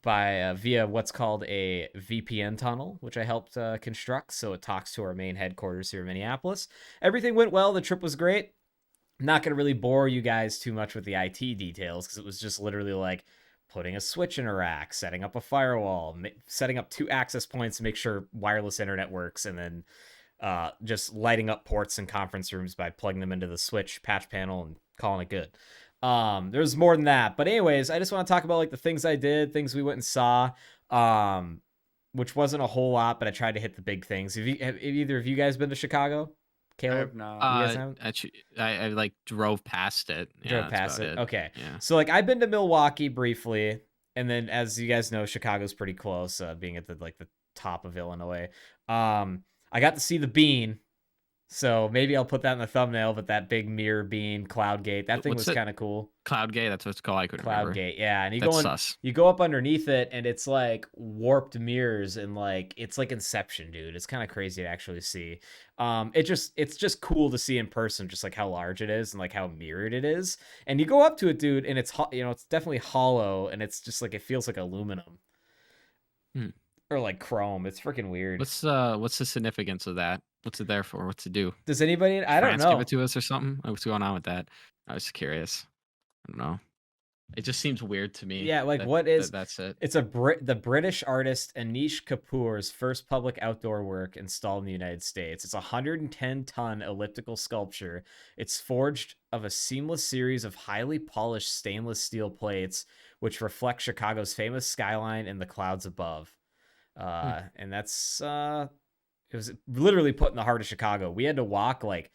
via what's called a VPN tunnel, which I helped construct. So it talks to our main headquarters here in Minneapolis. Everything went well. The trip was great. I'm not going to really bore you guys too much with the IT details because it was just literally like putting a switch in a rack, setting up a firewall, setting up 2 access points to make sure wireless internet works, and then just lighting up ports in conference rooms by plugging them into the switch patch panel and calling it good. There's more than that, but anyways, I just want to talk about like the things I did, things we went and saw, which wasn't a whole lot, but I tried to hit the big things. Have either of you guys been to Chicago? Caleb? I have not. You guys haven't? Actually, I like drove past it. Yeah, Drove that's past about it. Okay. Yeah. So like I've been to Milwaukee briefly, and then as you guys know, Chicago's pretty close, being at the top of Illinois. I got to see the Bean, so maybe I'll put that in the thumbnail. But that big mirror bean, Cloud Gate, that thing What's was it? kind of cool. Cloud Gate, that's what it's called. I couldn't Cloud remember. Gate, yeah, and That's sus. you go up underneath it, and it's like warped mirrors, and like it's like Inception, dude. It's kind of crazy to actually see. It's just cool to see in person, just like how large it is and like how mirrored it is. And you go up to it, dude, and it's it's definitely hollow, and it's just like it feels like aluminum or like chrome. It's freaking weird. What's the significance of that? What's it there for? What's it do? Does anybody? I don't France know. give it to us or something? What's going on with that? I was curious. I don't know. It just seems weird to me. Yeah, like that's it. It's the British artist Anish Kapoor's first public outdoor work installed in the United States. It's a 110-ton elliptical sculpture. It's forged of a seamless series of highly polished stainless steel plates, which reflect Chicago's famous skyline and the clouds above. And that's it was literally put in the heart of Chicago. We had to walk like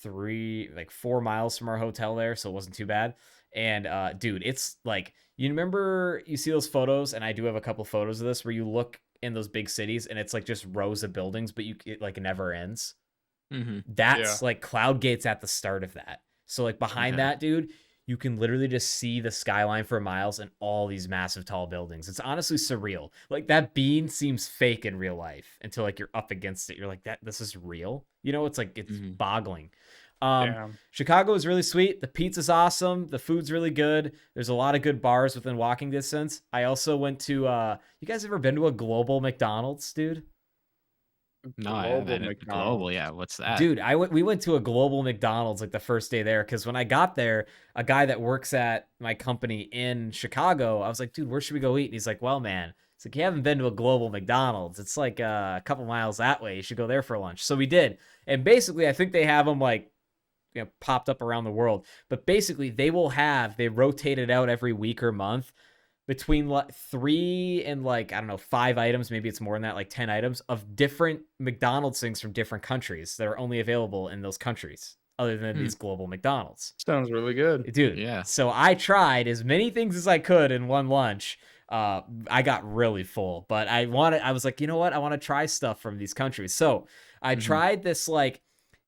4 miles from our hotel there, so it wasn't too bad. And dude, it's like, you remember, you see those photos, and I do have a couple photos of this, where you look in those big cities and it's like just rows of buildings, but it like never ends. That's like Cloud Gate's at the start of that. So like behind that, dude, you can literally just see the skyline for miles and all these massive tall buildings. It's honestly surreal. Like that bean seems fake in real life until like you're up against it. You're like, this is real. It's like, it's boggling. Chicago is really sweet. The pizza's awesome. The food's really good. There's a lot of good bars within walking distance. I also went to you guys ever been to a Global McDonald's, dude? No, I haven't. Global, yeah. What's that? Dude, we went to a Global McDonald's like the first day there, because when I got there, a guy that works at my company in Chicago, I was like, dude, where should we go eat? And he's like, well, man, it's like, you haven't been to a Global McDonald's. It's like a couple miles that way. You should go there for lunch. So we did. And basically, I think they have them like, popped up around the world. But basically, they rotate it out every week or month between like 3 and like, I don't know, 5 items, maybe it's more than that, like 10 items of different McDonald's things from different countries that are only available in those countries, other than these Global McDonald's. Sounds really good, dude. Yeah. So I tried as many things as I could in one lunch. I got really full, but I was like, you know what? I want to try stuff from these countries. So I tried this, like,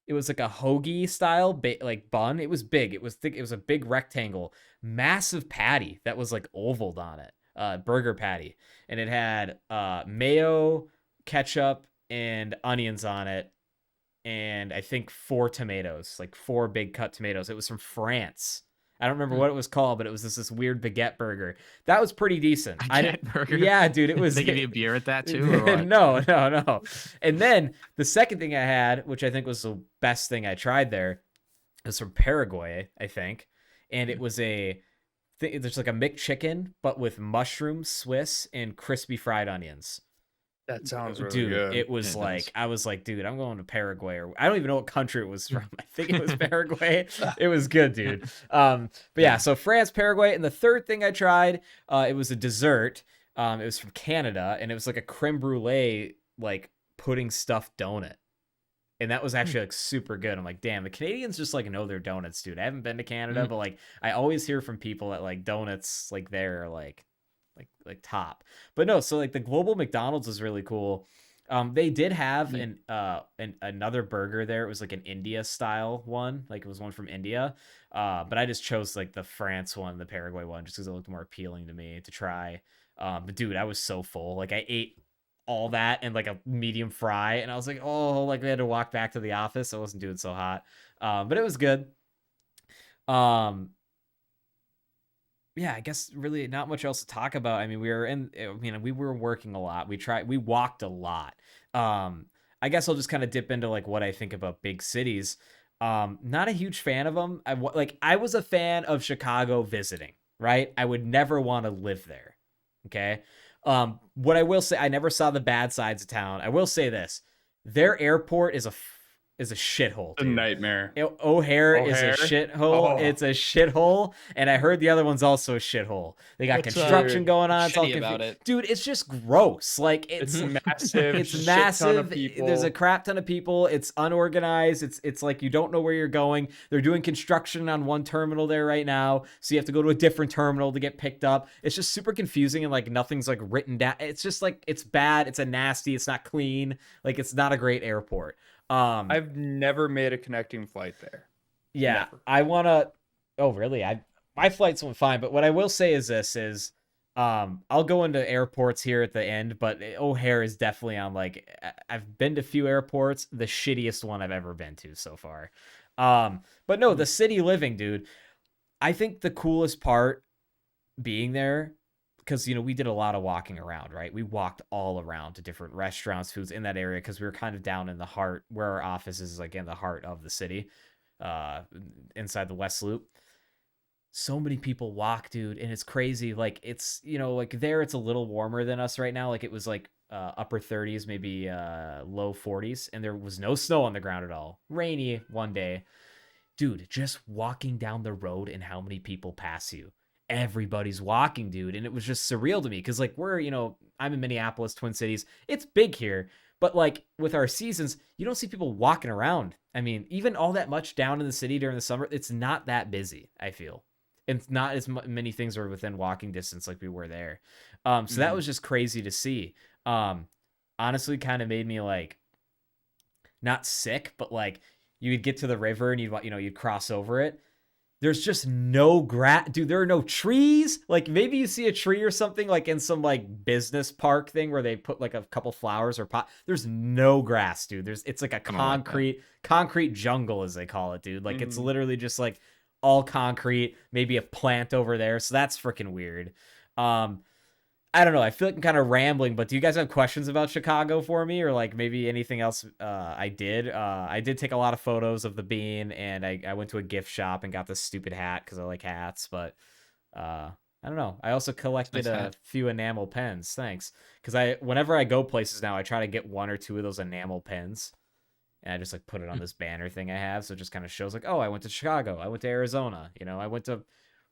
it was like a hoagie style like bun. It was big. It was thick. It was a big rectangle, massive patty that was like ovaled on it. Burger patty. And it had mayo, ketchup, and onions on it. And I think 4 tomatoes, like 4 big cut tomatoes. It was from France. I don't remember what it was called, but it was this weird baguette burger. That was pretty decent. Burger? Yeah, dude, it was. They give you a beer at that too? Or what? No. And then the second thing I had, which I think was the best thing I tried there, was from Paraguay, I think. And it was there's like a McChicken, but with mushroom, Swiss, and crispy fried onions. That sounds really dude, good. It was I was like, dude, I'm going to Paraguay, or I don't even know what country it was from. I think it was Paraguay. It was good, dude. But yeah, so France, Paraguay, and the third thing I tried, it was a dessert. It was from Canada, and it was like a creme brulee, like pudding stuffed donut. And that was actually like super good. I'm like, damn, the Canadians just like know their donuts, dude. I haven't been to Canada, but like I always hear from people that like donuts like there are like top. But no, so like the Global McDonald's is really cool. They did have another burger there. It was like an India style one, like it was one from India. But I just chose like the France one, the Paraguay one, just because it looked more appealing to me to try. But dude, I was so full. Like I ate all that and like a medium fry, and I was like, oh, like we had to walk back to the office. So I wasn't doing so hot. But it was good. Yeah, I guess really not much else to talk about. I mean, we were working a lot. We walked a lot. I guess I'll just kind of dip into like what I think about big cities. Not a huge fan of them. I was a fan of Chicago visiting, right? I would never want to live there. Okay. What I will say, I never saw the bad sides of town. I will say this: their airport is a shithole. A nightmare. O'Hare is a shithole. Oh. It's a shithole, and I heard the other one's also a shithole. They got construction going on. It's all about it. Dude, it's just gross. Like it's massive. It's massive. There's a crap ton of people. It's unorganized. It's like you don't know where you're going. They're doing construction on one terminal there right now, so you have to go to a different terminal to get picked up. It's just super confusing, and like nothing's like written down. It's just like it's bad. It's a nasty. It's not clean. Like it's not a great airport. I've never made a connecting flight there. Yeah, never. I want to. Oh, really? My flights went fine, but what I will say is this: I'll go into airports here at the end, but O'Hare is definitely on. Like, I've been to a few airports, the shittiest one I've ever been to so far. But no, the city living, dude. I think the coolest part being there, because we did a lot of walking around, right? We walked all around to different restaurants, foods in that area, because we were kind of down in the heart where our office is, like in the heart of the city, inside the West Loop. So many people walk, dude, and it's crazy. Like it's like there it's a little warmer than us right now. Like it was like upper 30s, maybe low 40s, and there was no snow on the ground at all. Rainy one day. Dude, just walking down the road and how many people pass you. Everybody's walking, dude, and it was just surreal to me because like I'm in Minneapolis, Twin Cities. It's big here, but like with our seasons, you don't see people walking around. I mean, even all that much down in the city during the summer, it's not that busy, I feel. It's not as many things are within walking distance like we were there. So that was just crazy to see. Honestly, kind of made me like not sick, but like you would get to the river and you'd cross over it. There's just no grass, dude. There are no trees. Like maybe you see a tree or something like in some like business park thing where they put like a couple flowers or pot. There's no grass, dude. It's like a concrete jungle, as they call it, dude. Like it's literally just like all concrete, maybe a plant over there. So that's freaking weird. I don't know. I feel like I'm kind of rambling, but do you guys have questions about Chicago for me, or like maybe anything else I did? I did take a lot of photos of the bean, and I went to a gift shop and got this stupid hat because I like hats. But I don't know. I also collected a few enamel pens. Thanks, because whenever I go places now, I try to get one or two of those enamel pens, and I just like put it on this banner thing I have, so it just kind of shows like, oh, I went to Chicago, I went to Arizona, I went to.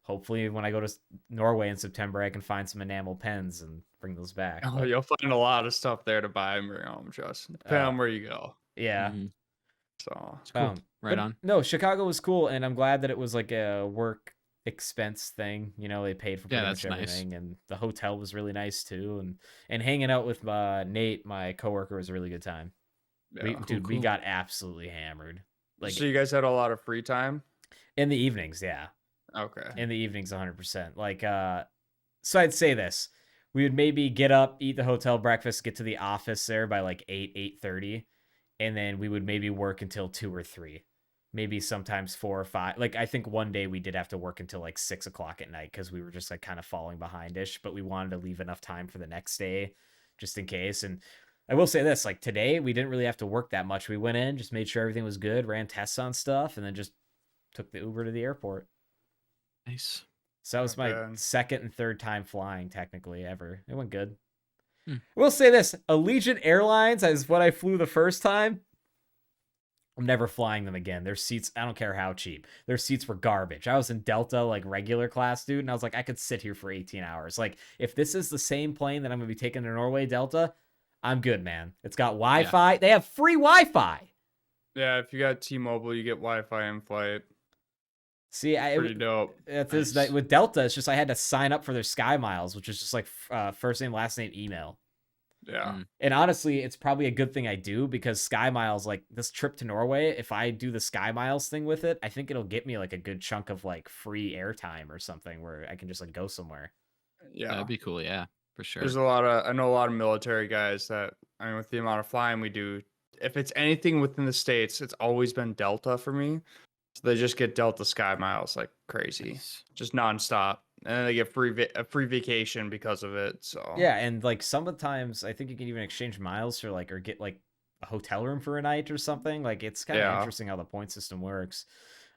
Hopefully, when I go to Norway in September, I can find some enamel pens and bring those back. Oh, you'll find a lot of stuff there to buy and bring home, just depending on where you go. Yeah. So, it's cool. Right on. No, Chicago was cool, and I'm glad that it was like a work expense thing. They paid for pretty much everything, nice. And the hotel was really nice too. And hanging out with Nate, my coworker, was a really good time. Yeah. We got absolutely hammered. Like, so you guys had a lot of free time in the evenings, yeah. Okay. In the evenings, 100%. Like, so I'd say this: we would maybe get up, eat the hotel breakfast, get to the office there by like 8:30, and then we would maybe work until 2 or 3, maybe sometimes 4 or 5. Like, I think one day we did have to work until like 6 o'clock at night because we were just like kind of falling behind-ish, but we wanted to leave enough time for the next day just in case. And I will say this: like today, we didn't really have to work that much. We went in, just made sure everything was good, ran tests on stuff, and then just took the Uber to the airport. Nice. So that was my second and third time flying technically ever. It went good. We'll say this: Allegiant Airlines is what I flew the first time. I'm never flying them again. Their seats, I don't care how cheap. Their seats were garbage. I was in Delta, like regular class, dude, and I was like, I could sit here for 18 hours. Like, if this is the same plane that I'm going to be taking to Norway Delta, I'm good, man. It's got Wi-Fi. Yeah. They have free Wi-Fi. Yeah, if you got T-Mobile, you get Wi-Fi in flight. See, pretty dope. With Delta, it's just I had to sign up for their Sky Miles, which is just like first name, last name, email. Yeah. And honestly, it's probably a good thing I do, because Sky Miles, like this trip to Norway, if I do the Sky Miles thing with it, I think it'll get me like a good chunk of like free airtime or something where I can just like go somewhere. Yeah. That'd be cool. Yeah, for sure. There's I know a lot of military guys that, I mean, with the amount of flying we do, if it's anything within the States, it's always been Delta for me. So they just get Delta Sky Miles like crazy, Nice. just nonstop. And then they get a free vacation because of it. So Yeah, and like some of the times I think you can even exchange miles for like, or get like a hotel room for a night or something. Like it's kind of Yeah. interesting how the point system works.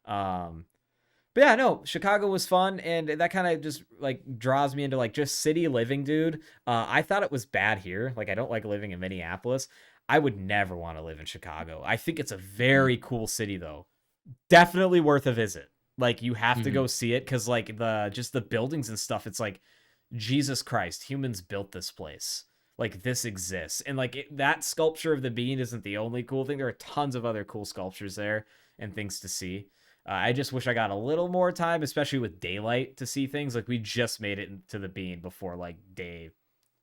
But yeah, no, Chicago was fun, and that kind of just like draws me into like just city living, dude. I thought it was bad here. Like I don't like living in Minneapolis. I would never want to live in Chicago. I think it's a very cool city though. Definitely worth a visit. Like you have to go see it, because like the buildings and stuff, it's like, Jesus Christ, humans built this place. Like this exists. And like that sculpture of the bean isn't the only cool thing. There are tons of other cool sculptures there and things to see. I just wish I got a little more time, especially with daylight, to see things. Like we just made it to the bean before like day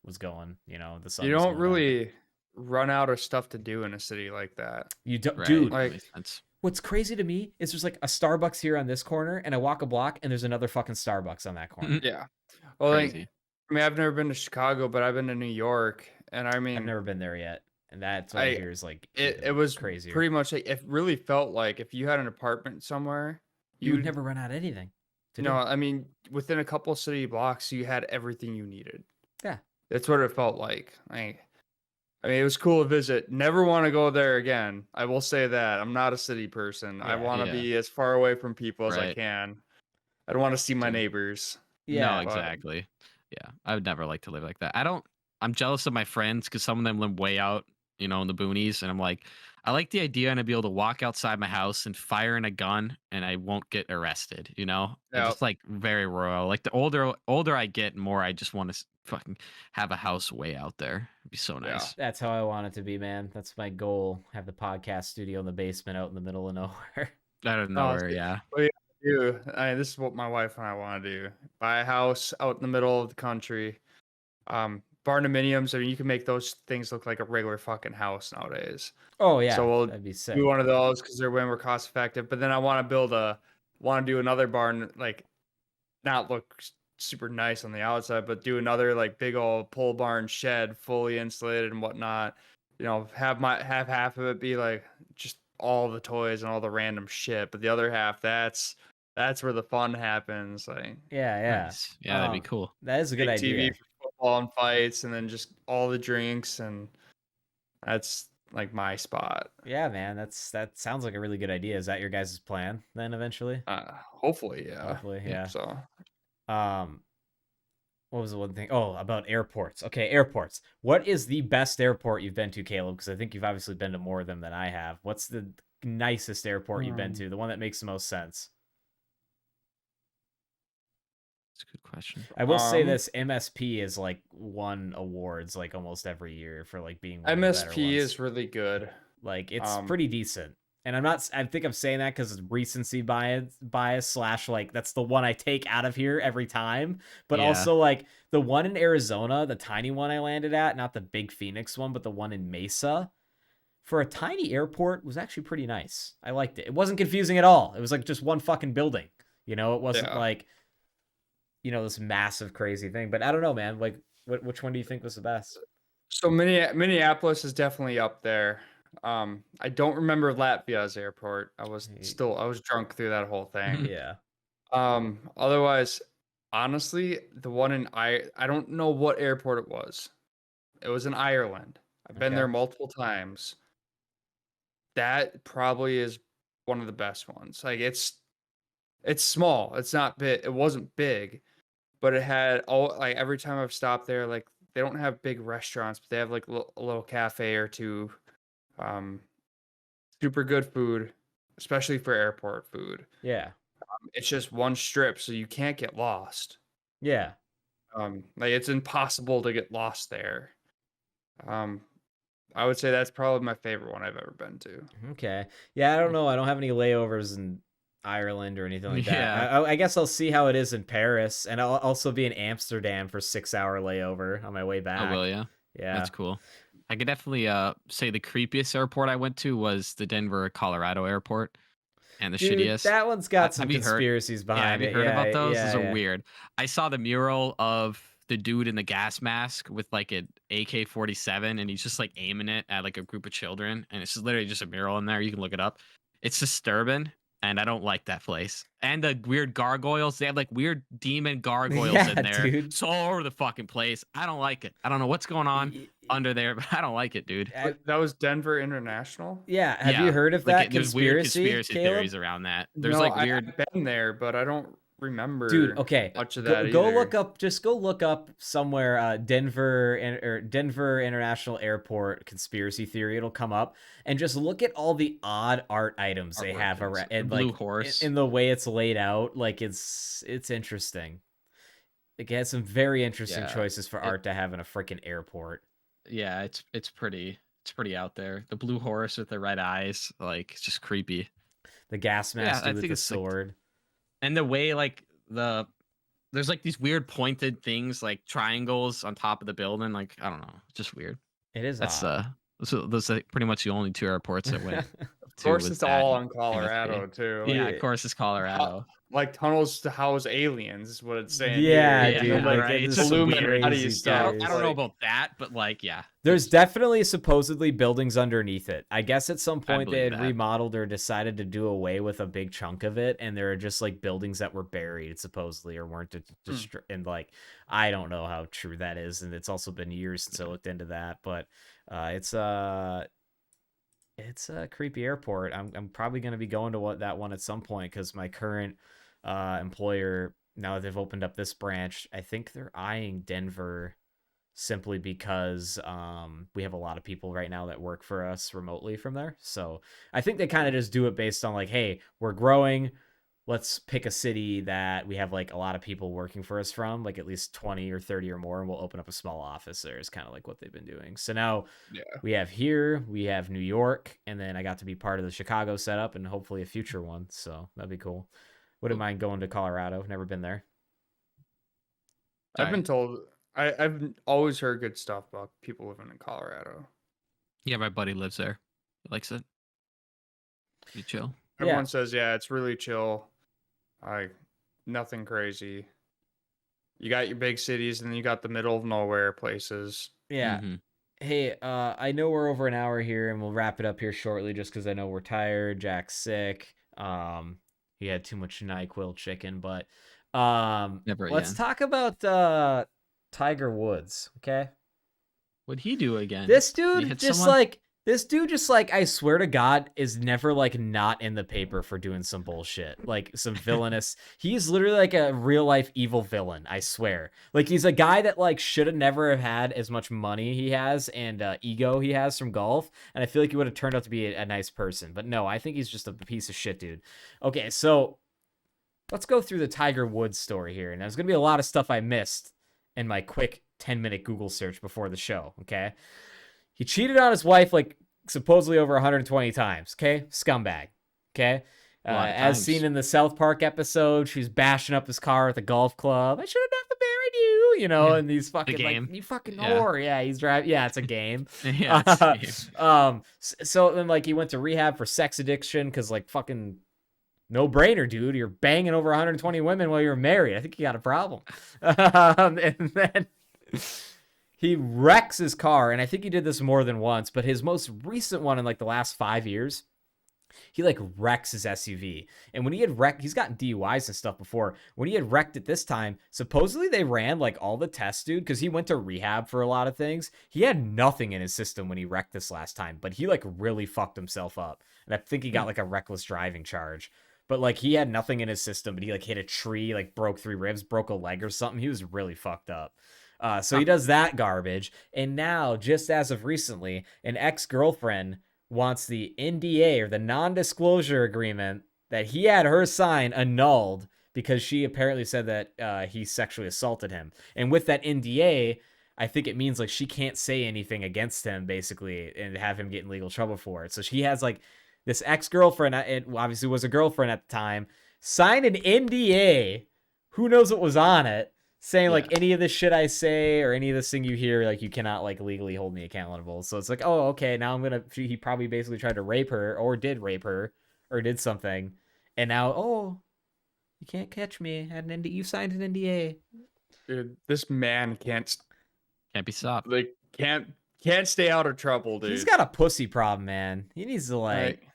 was going, the sun. You was don't going really run out of stuff to do in a city like that. You don't, Right. dude. Like- Makes sense. What's crazy to me is there's like a Starbucks here on this corner, and I walk a block and there's another fucking Starbucks on that corner. Yeah. Well, like, Crazy. I mean, I've never been to Chicago, but I've been to New York, and I mean, I've never been there yet, and that's what I hear is like it was crazier. pretty much like, it really felt like if you had an apartment somewhere, You would never run out of anything. To No, do. I mean, within a couple city blocks, you had everything you needed. Yeah. That's what it felt like. I mean, it was cool to visit. Never want to go there again. I will say that. I'm not a city person. I Yeah. want to Yeah. be as far away from people as I Right. can. I don't want to see my Dude. neighbors. Yeah, No, exactly. Yeah, I would never like to live like that. I'm jealous of my friends because some of them live way out, in the boonies, and I'm like, I like the idea and I'd be able to walk outside my house and fire in a gun and I won't get arrested. I'm Yep. just like very rural. Like the older I get, more I just want to fucking have a house way out there. It'd be so nice. that's how I want it to be, man. That's my goal. Have the podcast studio in the basement out in the middle of nowhere. Out of nowhere, yeah. Dude, this is what my wife and I want to do. Buy a house out in the middle of the country. Barndominiums, I mean, you can make those things look like a regular fucking house nowadays. Oh yeah, So we'll that'd be sick. do one of those because they're way more cost effective. But then I want to do another barn, like not look super nice on the outside, but do another like big old pole barn shed, fully insulated and whatnot. Have half of it be like just all the toys and all the random shit, but the other half, that's where the fun happens. Like yeah. Nice. Yeah, that'd be cool. That is a good big idea. TV for football and fights, and then just all the drinks, and that's like my spot. Yeah, man. That sounds like a really good idea. Is that your guys' plan then eventually? Hopefully, yeah. Hopefully, yeah. So What was the one thing? Oh, about airports. Okay, airports. What is the best airport you've been to, Caleb? Because I think you've obviously been to more of them than I have. What's the nicest airport you've been to? The one that makes the most sense? That's a good question. I will say this: MSP is like won awards like almost every year for like being one of the better MSP ones. is really good. Like it's pretty decent. And I think I'm saying that because it's recency bias / like that's the one I take out of here every time. But Yeah. also like the one in Arizona, the tiny one I landed at, not the big Phoenix one, but the one in Mesa, for a tiny airport was actually pretty nice. I liked it. It wasn't confusing at all. It was like just one fucking building. It wasn't like, this massive crazy thing. But I don't know, man. Like, which one do you think was the best? So Minneapolis is definitely up there. I don't remember Latvia's airport. I was drunk through that whole thing. Yeah. Otherwise, honestly, the one in I don't know what airport it was. It was in Ireland. I've been there multiple times. That probably is one of the best ones. Like it's small. It's not big. It wasn't big, but it had like every time I've stopped there, like they don't have big restaurants, but they have like a little cafe or two. Super good food, especially for airport food. Yeah. It's just one strip, so you can't get lost. Yeah. Like it's impossible to get lost there. I would say that's probably my favorite one I've ever been to. Okay. Yeah, I don't know. I don't have any layovers in Ireland or anything like that. Yeah. I guess I'll see how it is in Paris, and I'll also be in Amsterdam for 6-hour layover on my way back. Oh, will ya? Yeah. That's cool. I could definitely say the creepiest airport I went to was the Denver, Colorado airport, and the Dude, shittiest. that one's got some Have you heard? conspiracies Yeah, behind have you it. heard about Yeah, those? Those yeah, are yeah. weird. I saw the mural of the dude in the gas mask with like an AK-47, and he's just like aiming it at like a group of children, and it's just literally just a mural in there. You can look it up. It's disturbing, and I don't like that place. And the weird gargoyles, they have like weird demon gargoyles Yeah, in there. dude. So all over the fucking place. I don't like it. I don't know what's going on under there, but I don't like it, dude. That was Denver International. Yeah, have Yeah, you heard of like that there's weird conspiracy, conspiracy Caleb? theories around that. There's No, like weird. I've been there, but I don't remember Dude, okay. much of that Go either. look up. Just go look up somewhere. Denver International Airport conspiracy theory. It'll come up, and just look at all the odd art items they have Artwork, around, the and blue like horse. in the way it's laid out. Like it's interesting. It has some very interesting Yeah, choices for art to have in a freaking airport. Yeah, it's pretty out there. The blue horse with the red eyes, like it's just creepy. The gas Yeah, mask I dude with think the it's like, sword. and the way like there's like these weird pointed things like triangles on top of the building. Like I don't know, it's just weird. It is That's odd. those are pretty much the only two airports that went. Of course, it's all in Colorado MSP. too. Yeah, Like, of course it's Colorado. like tunnels to house aliens is what it's saying. Yeah, here. dude. Like right. it's It's just just some weird. Illuminati crazy stuff. theories. I don't know like- about that, but like yeah. There's definitely supposedly buildings underneath it. I guess at some point they believe had that. remodeled or decided to do away with a big chunk of it, and there are just like buildings that were buried supposedly or weren't destroyed. And like I don't know how true that is, and it's also been years since I looked into that. But it's a creepy airport. I'm probably going to be going to that one at some point because my current employer, now that they've opened up this branch, I think they're eyeing Denver simply because we have a lot of people right now that work for us remotely from there. So I think they kind of just do it based on like, hey, we're growing. Let's pick a city that we have like a lot of people working for us from, like at least 20 or 30 or more, and we'll open up a small office there. Is kind of like what they've been doing. So now we have New York, and then I got to be part of the Chicago setup and hopefully a future one. So that'd be cool. Wouldn't mind going to Colorado. Never been there. I've been told. I've always heard good stuff about people living in Colorado. Yeah, my buddy lives there. He likes it. Pretty chill. Everyone says, yeah, it's really chill. Nothing crazy. You got your big cities, and then you got the middle of nowhere places. Yeah. Mm-hmm. Hey, I know we're over an hour here, and we'll wrap it up here shortly just because I know we're tired. Jack's sick. He had too much NyQuil chicken, but let's talk about Tiger Woods, okay? What'd he do again? This dude just like I swear to God is never like not in the paper for doing some bullshit, like some villainous. He's literally like a real life evil villain, I swear. Like he's a guy that like should have never have had as much money he has and ego he has from golf, and I feel like he would have turned out to be a nice person. But no, I think he's just a piece of shit, dude. Okay, so let's go through the Tiger Woods story here, and there's gonna be a lot of stuff I missed in my quick 10-minute Google search before the show. Okay. He cheated on his wife like supposedly over 120 times. Okay. Scumbag. Okay. As seen in the South Park episode, she's bashing up his car at the golf club. I should have never married you, you know, and these fucking like, you fucking whore. Yeah. He's driving. Yeah. It's a game. Yeah. It's a game. So then like he went to rehab for sex addiction because like fucking no brainer, dude. You're banging over 120 women while you're married. I think you got a problem. And then he wrecks his car, and I think he did this more than once, but his most recent one in like the last 5 years, he like wrecks his SUV. And when he had wrecked, he's gotten DUIs and stuff before. When he had wrecked it this time, supposedly they ran like all the tests, dude, because he went to rehab for a lot of things. He had nothing in his system when he wrecked this last time, but he like really fucked himself up. And I think he got like a reckless driving charge. But like he had nothing in his system, but he like hit a tree, like broke 3 ribs, broke a leg or something. He was really fucked up. So he does that garbage. And now, just as of recently, an ex-girlfriend wants the NDA or the non-disclosure agreement that he had her sign annulled because she apparently said that he sexually assaulted him. And with that NDA, I think it means like she can't say anything against him basically and have him get in legal trouble for it. So she has like this ex-girlfriend, it obviously was a girlfriend at the time, sign an NDA. Who knows what was on it? saying like any of the shit I say or any of this thing you hear, like you cannot like legally hold me accountable. So it's like, oh, okay, now he probably basically tried to rape her or did rape her or did something. And now, oh, you can't catch me. You signed an NDA. Dude, this man can't be stopped. Like can't stay out of trouble, dude. He's got a pussy problem, man. He needs to like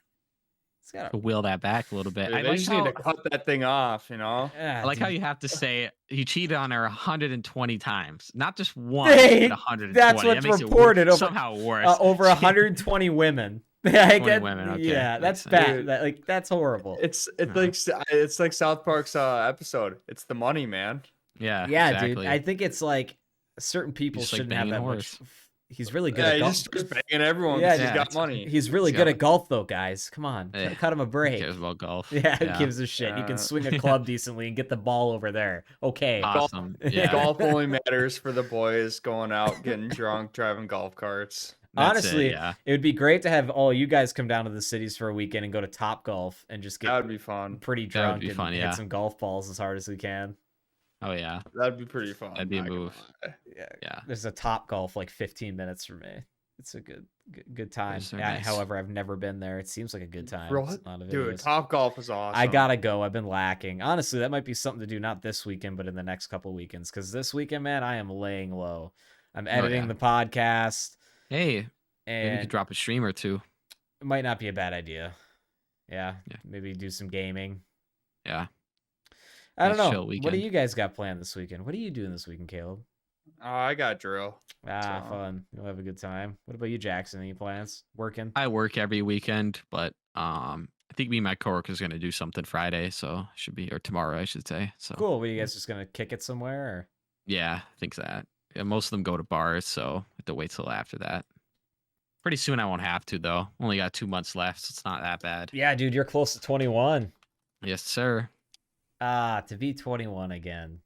he's got to wheel that back a little bit. Dude, I just need to cut that thing off, you know? I like how you have to say he cheated on her 120 times, not just one, Hey, but 120. that's what's reported. Somehow worse. Over 120 women. I get, women, okay. Yeah, that's bad. That's horrible. It's like South Park's episode. It's the money, man. Yeah, yeah, exactly. dude. I think it's like certain people shouldn't have that much. He's really good at golf. He's banging everyone because he's got money. He's really good at golf, though, guys. Come on, cut him a break. Who cares about golf? Yeah, who gives a shit? You can swing a club decently and get the ball over there. Okay. Awesome. Golf only matters for the boys going out, getting drunk, driving golf carts. Honestly, it would be great to have all you guys come down to the cities for a weekend and go to Top Golf and just get that would be fun. Pretty drunk and hit some golf balls as hard as we can. Oh yeah, that'd be pretty fun. That'd be a move. Yeah. There's a Top Golf like 15 minutes from me. It's a good time. Nice. However, I've never been there. It seems like a good time. Dude, Top Golf is awesome. I gotta go. I've been lacking. Honestly, that might be something to do not this weekend, but in the next couple weekends. Because this weekend, man, I am laying low. I'm editing the podcast. Hey, and maybe you could drop a stream or two. It might not be a bad idea. Yeah. Maybe do some gaming. Yeah. I don't know. What do you guys got planned this weekend? What are you doing this weekend, Caleb? Oh, I got drill. Fun. You'll have a good time. What about you, Jackson? Any plans? Working? I work every weekend, but I think me and my coworker's gonna do something Friday, so or tomorrow, I should say. So cool. What, are you guys just gonna kick it somewhere? Or? Yeah, I think that. Yeah, most of them go to bars, so I have to wait till after that. Pretty soon I won't have to though. Only got 2 months left, so it's not that bad. Yeah, dude, you're close to 21. Yes, sir. To be 21 again.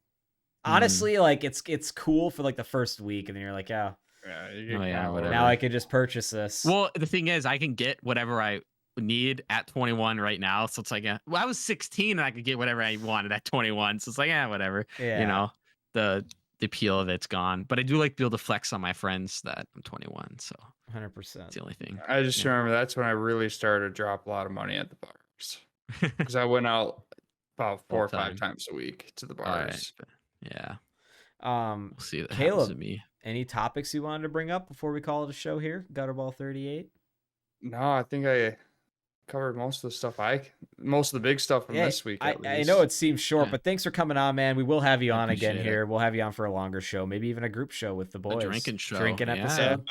Honestly, like it's cool for like the first week, and then you're like, whatever. Now I could just purchase this. Well, the thing is, I can get whatever I need at 21 right now. So it's like, I was 16 and I could get whatever I wanted at 21. So it's like, whatever. Yeah. You know, the appeal of it's gone. But I do like to be able to flex on my friends that I'm 21. So 100%. That's the only thing. I just remember that's when I really started to drop a lot of money at the bars because I went out about 4 or 5 times a week to the bars. Right. Yeah. We'll see that Caleb, to me. Any topics you wanted to bring up before we call it a show here? Gutterball 38. No, I think I covered most of the stuff. Most of the big stuff from this week. I know it seems short, but thanks for coming on, man. We will have you on again here. We'll have you on for a longer show, maybe even a group show with the boys. A drinking episode.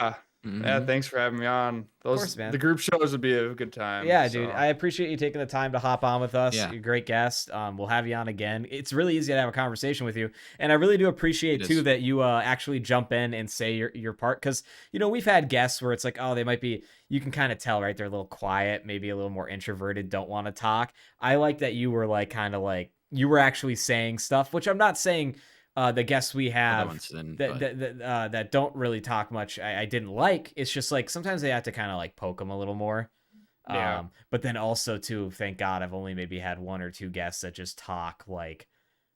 Yeah, thanks for having me on. Of course, man. The group shows would be a good time. Yeah, dude. I appreciate you taking the time to hop on with us. Yeah. You're a great guest. We'll have you on again. It's really easy to have a conversation with you. And I really do appreciate, too, that you actually jump in and say your part. Because, you know, we've had guests where it's like, oh, they might be, you can kind of tell, right? They're a little quiet, maybe a little more introverted, don't want to talk. I like that you were like, kind of like, you were actually saying stuff, which I'm not saying the guests we have that don't really talk much, I didn't like. It's just like sometimes they have to kind of like poke them a little more. Yeah. But then also too, thank God I've only maybe had 1 or 2 guests that just talk like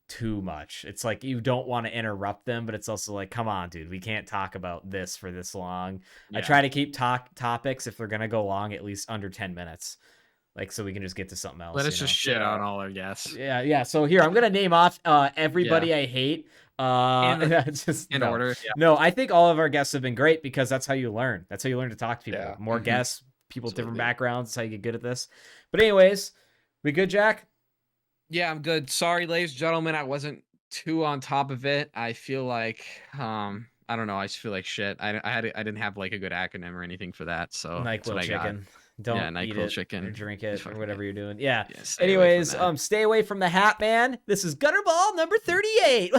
too much. It's like you don't want to interrupt them, but it's also like, come on, dude, we can't talk about this for this long. Yeah. I try to keep topics, if they're gonna go long, at least under 10 minutes. Like, so we can just get to something else. Let us just shit on all our guests. Yeah. So here, I'm going to name off everybody I hate. In order. Yeah. No, I think all of our guests have been great because that's how you learn. That's how you learn to talk to people. Yeah. More guests, people with different backgrounds. That's how you get good at this. But anyways, we good, Jack? Yeah, I'm good. Sorry, ladies and gentlemen, I wasn't too on top of it. I feel like, I don't know. I just feel like shit. I didn't have like a good acronym or anything for that. So NyQuil chicken. Don't eat it chicken. or drink it or whatever you're doing. Yeah. Anyways, stay away from the hat, man. This is Gutterball number 38.